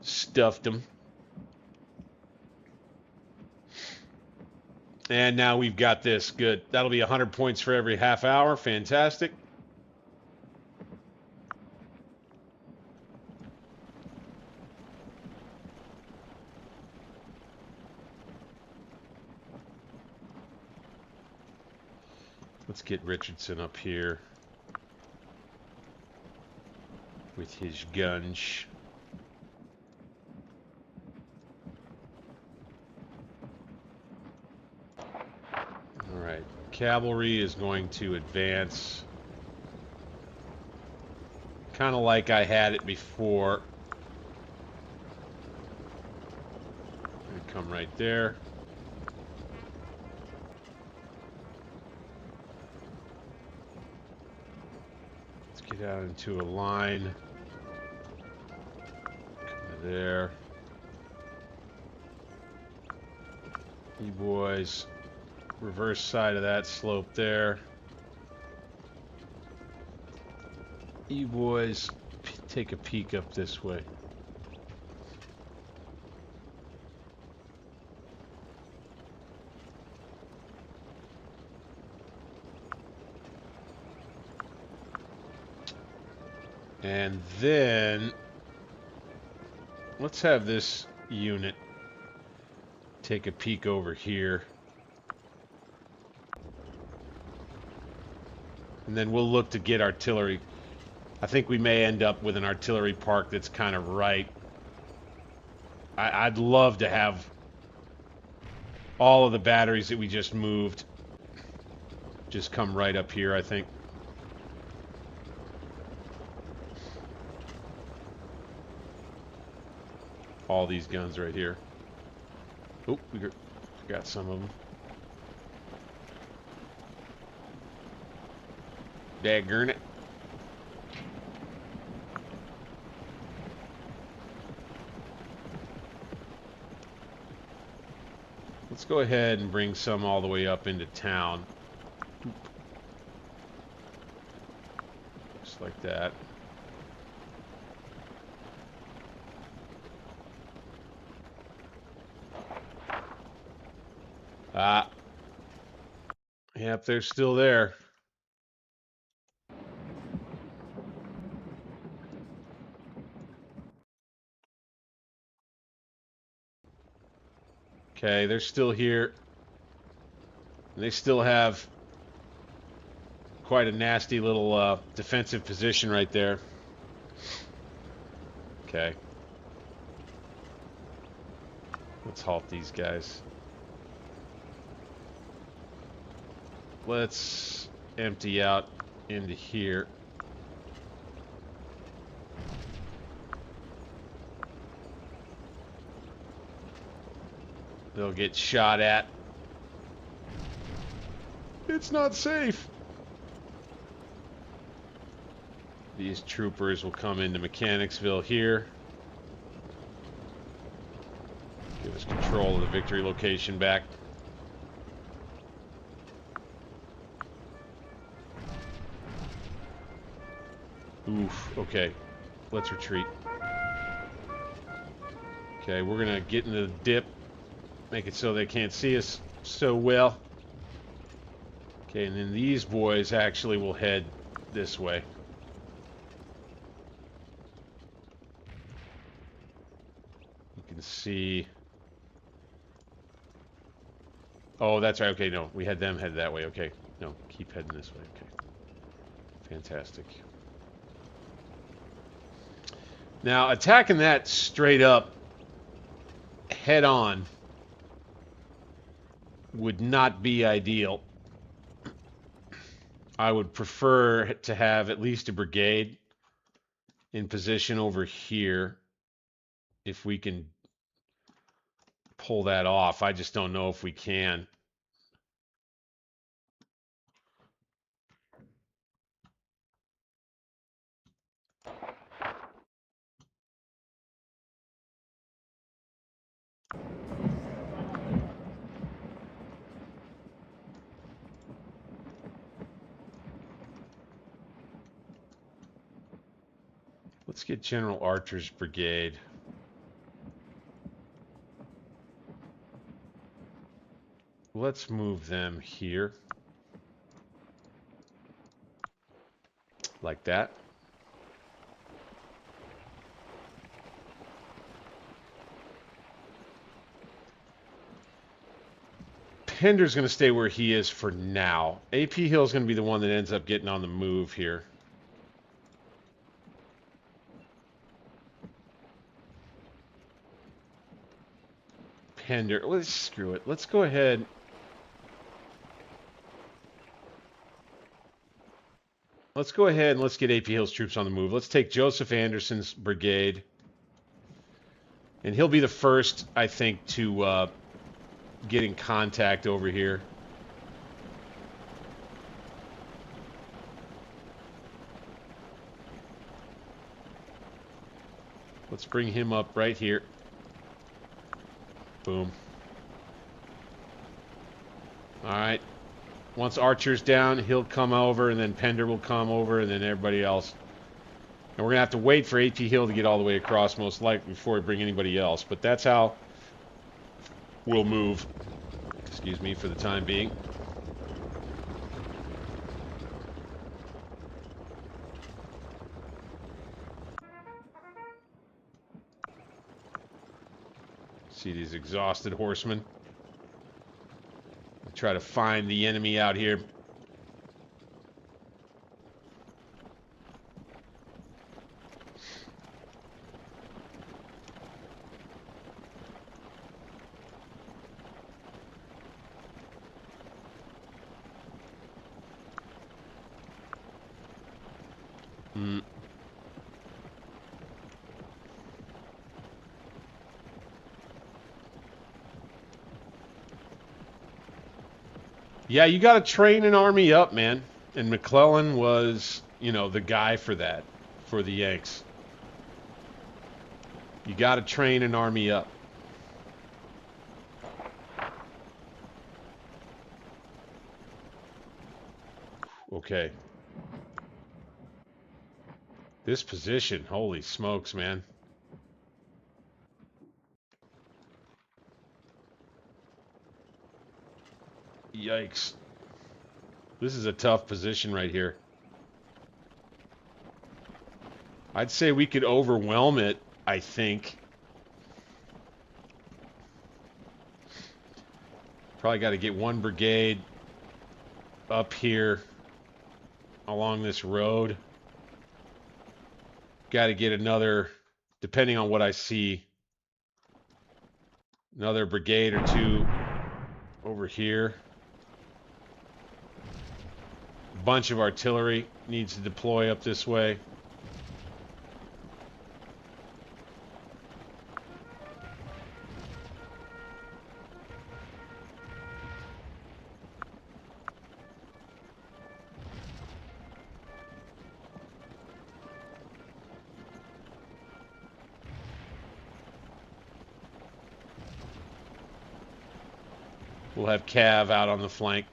stuffed them. And now we've got this. Good. That'll be 100 points for every half hour. Fantastic. Let's get Richardson up here with his guns. All right. Cavalry is going to advance kind of like I had it before. Come right there. Get out into a line. Come to there. You boys, reverse side of that slope there. You boys, take a peek up this way. And then let's have this unit take a peek over here. And then we'll look to get artillery. I think we may end up with an artillery park that's kind of right. I'd love to have all of the batteries that we just moved just come right up here, I think. All these guns right here. Oh, we got some of them. Daggern it. Let's go ahead and bring some all the way up into town. Just like that. Yep, they're still there. Okay, they're still here. They still have quite a nasty little defensive position right there. Okay. Let's halt these guys. Let's empty out into here. They'll get shot at. It's not safe. These troopers will come into Mechanicsville here. Give us control of the victory location back. Oof, okay. Let's retreat. Okay, we're gonna get into the dip. Make it so they can't see us so well. Okay, and then these boys actually will head this way. You can see... Oh, that's right. Okay, no. We had them head that way. Okay. No, keep heading this way. Okay. Fantastic. Now, attacking that straight up, head on, would not be ideal. I would prefer to have at least a brigade in position over here if we can pull that off. I just don't know if we can. Let's get General Archer's brigade. Let's move them here. Like that. Pender's going to stay where he is for now. AP Hill's going to be the one that ends up getting on the move here. Pender, let's screw it. Let's go ahead. Let's go ahead and let's get AP Hill's troops on the move. Let's take Joseph Anderson's brigade. And he'll be the first, I think, to get in contact over here. Let's bring him up right here. Boom. Alright. Once Archer's down, he'll come over, and then Pender will come over, and then everybody else. And we're going to have to wait for AP Hill to get all the way across, most likely, before we bring anybody else. But that's how we'll move. Excuse me, for the time being. See these exhausted horsemen? Try to find the enemy out here. Yeah, you got to train an army up, man. And Mclellan was, you know, the guy for that, for the Yanks. You got to train an army up. Okay. This position, holy smokes, man. Yikes. This is a tough position right here. I'd say we could overwhelm it, I think. Probably got to get one brigade up here along this road. Got to get another, depending on what I see. Another brigade or two over here. A bunch of artillery needs to deploy up this way. We'll have Cav out on the flank.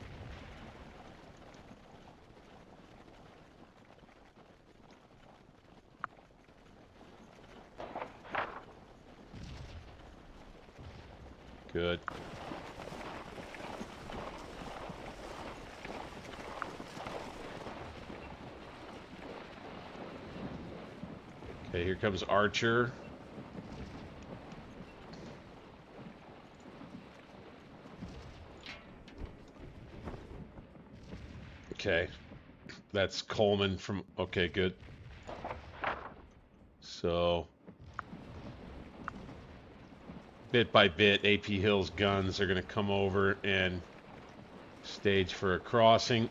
Good. Okay, here comes Archer. Okay, that's Coleman from... Okay, good. So, bit by bit, AP Hill's guns are going to come over and stage for a crossing.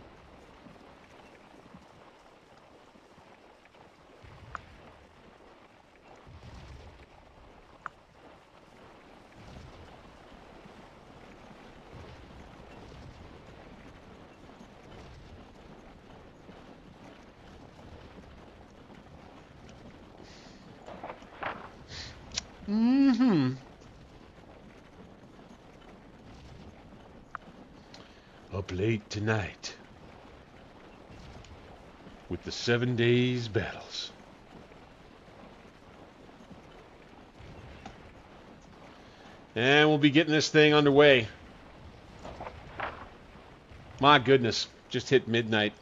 Up late tonight with the 7 days battles. And we'll be getting this thing underway. My goodness, just hit midnight.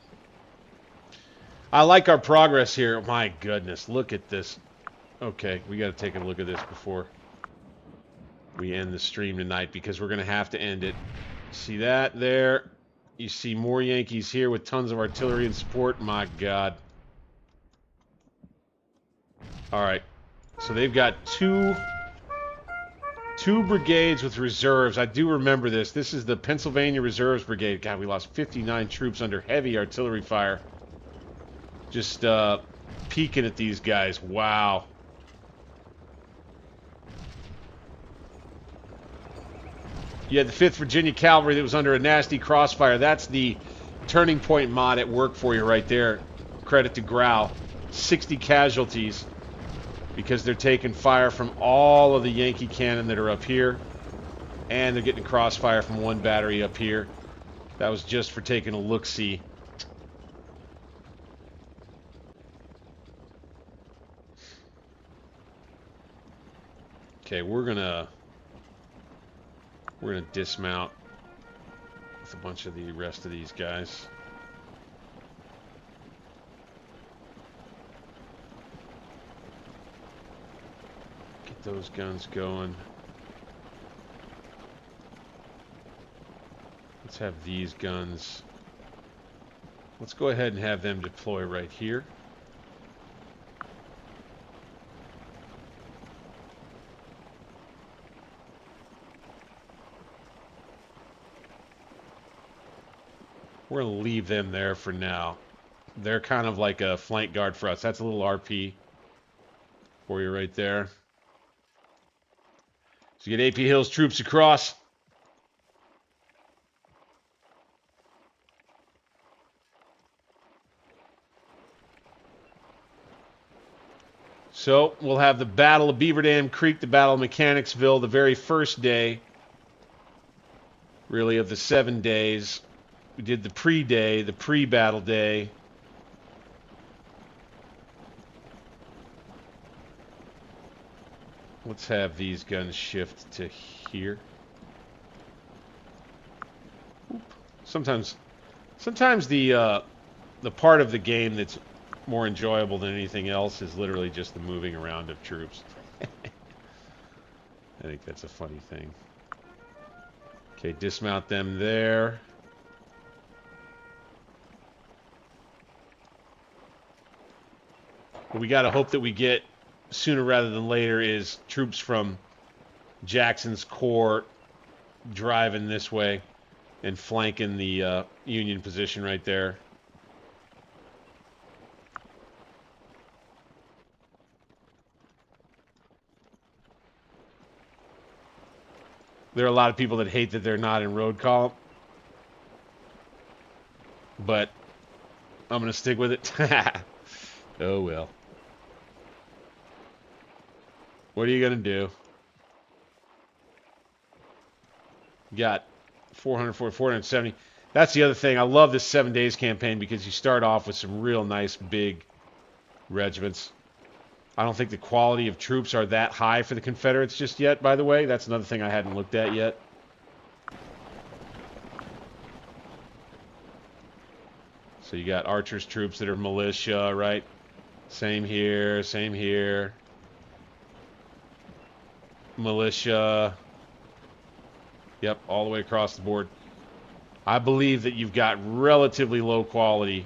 I like our progress here. My goodness, look at this. Okay, we got to take a look at this before we end the stream tonight, because we're going to have to end it. See that there? You see more Yankees here with tons of artillery and support. My God. All right. So they've got two brigades with reserves. I do remember this. This is the Pennsylvania Reserves Brigade. God, we lost 59 troops under heavy artillery fire. Just peeking at these guys. Wow. You had the 5th Virginia Cavalry that was under a nasty crossfire. That's the turning point mod at work for you right there. Credit to Grau. 60 casualties because they're taking fire from all of the Yankee cannon that are up here. And they're getting crossfire from one battery up here. That was just for taking a look-see. Okay, we're gonna dismount with a bunch of the rest of these guys. Get those guns going. Let's have these guns. Let's go ahead and have them deploy right here. We're going to leave them there for now. They're kind of like a flank guard for us. That's a little RP for you right there. So you get AP Hill's troops across. So we'll have the Battle of Beaver Dam Creek, the Battle of Mechanicsville, the very first day, really, of the 7 days. We did the pre-day, the pre-battle day. Let's have these guns shift to here. Sometimes the part of the game that's more enjoyable than anything else is literally just the moving around of troops. I think that's a funny thing. Okay, dismount them there. What we got to hope that we get sooner rather than later is troops from Jackson's corps driving this way and flanking the Union position right there. There are a lot of people that hate that they're not in road column, but I'm going to stick with it. Oh, well. What are you going to do? You got 440, 470. That's the other thing. I love this 7 days campaign because you start off with some real nice big regiments. I don't think the quality of troops are that high for the Confederates just yet, by the way. That's another thing I hadn't looked at yet. So you got Archer's troops that are militia, right? Same here, same here. Militia. Yep, all the way across the board. I believe that you've got relatively low quality,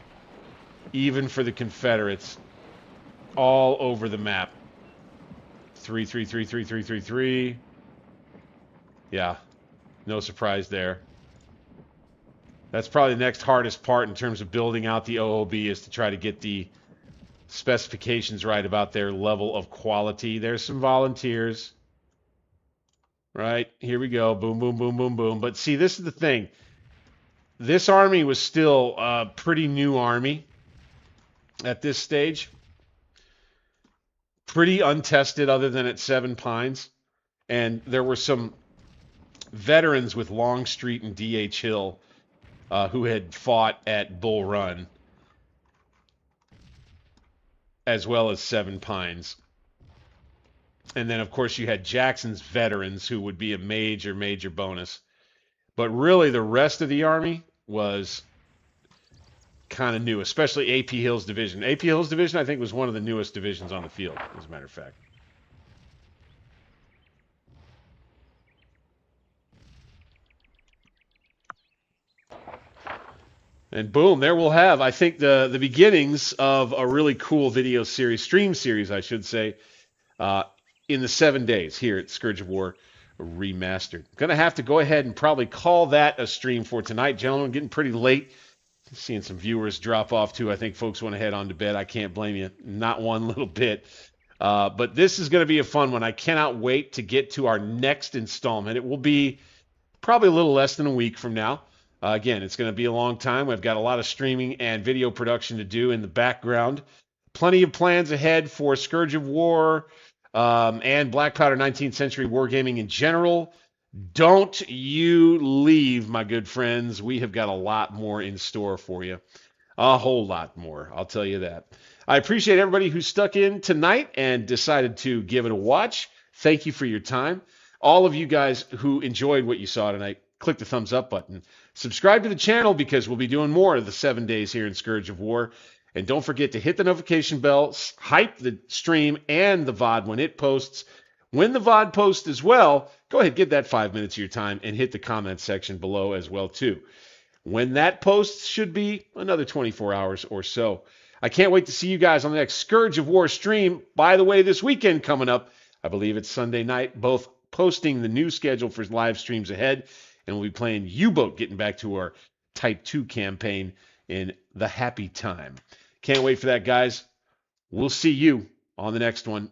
even for the Confederates, all over the map. 3, 3, 3, 3, 3, 3, 3. Yeah, no surprise there. That's probably the next hardest part in terms of building out the OOB, is to try to get the specifications right about their level of quality. There's some volunteers. Right, here we go. Boom, boom, boom, boom, boom. But see, this is the thing. This army was still a pretty new army at this stage. Pretty untested other than at Seven Pines. And there were some veterans with Longstreet and D.H. Hill who had fought at Bull Run, as well as Seven Pines. And then, of course, you had Jackson's veterans, who would be a major, major bonus. But really, the rest of the Army was kind of new, especially A.P. Hill's division. A.P. Hill's division, I think, was one of the newest divisions on the field, as a matter of fact. And boom, there we'll have, I think, the beginnings of a really cool video series, stream series, I should say, in the 7 days here at Scourge of War Remastered. Going to have to go ahead and probably call that a stream for tonight, gentlemen. Getting pretty late. Seeing some viewers drop off, too. I think folks want to head on to bed. I can't blame you. Not one little bit. But this is going to be a fun one. I cannot wait to get to our next installment. It will be probably a little less than a week from now. Again, it's going to be a long time. We've got a lot of streaming and video production to do in the background. Plenty of plans ahead for Scourge of War, and Black Powder 19th Century Wargaming in general. Don't you leave, my good friends. We have got a lot more in store for you. A whole lot more, I'll tell you that. I appreciate everybody who stuck in tonight and decided to give it a watch. Thank you for your time. All of you guys who enjoyed what you saw tonight, click the thumbs up button. Subscribe to the channel because we'll be doing more of the 7 days here in Scourge of War. And don't forget to hit the notification bell, hype the stream and the VOD when it posts. When the VOD posts as well, go ahead, give that 5 minutes of your time and hit the comment section below as well, too. When that posts should be another 24 hours or so. I can't wait to see you guys on the next Scourge of War stream. By the way, this weekend coming up, I believe it's Sunday night, both posting the new schedule for live streams ahead, and we'll be playing U-Boat, getting back to our Type 2 campaign in the happy time. Can't wait for that, guys. We'll see you on the next one.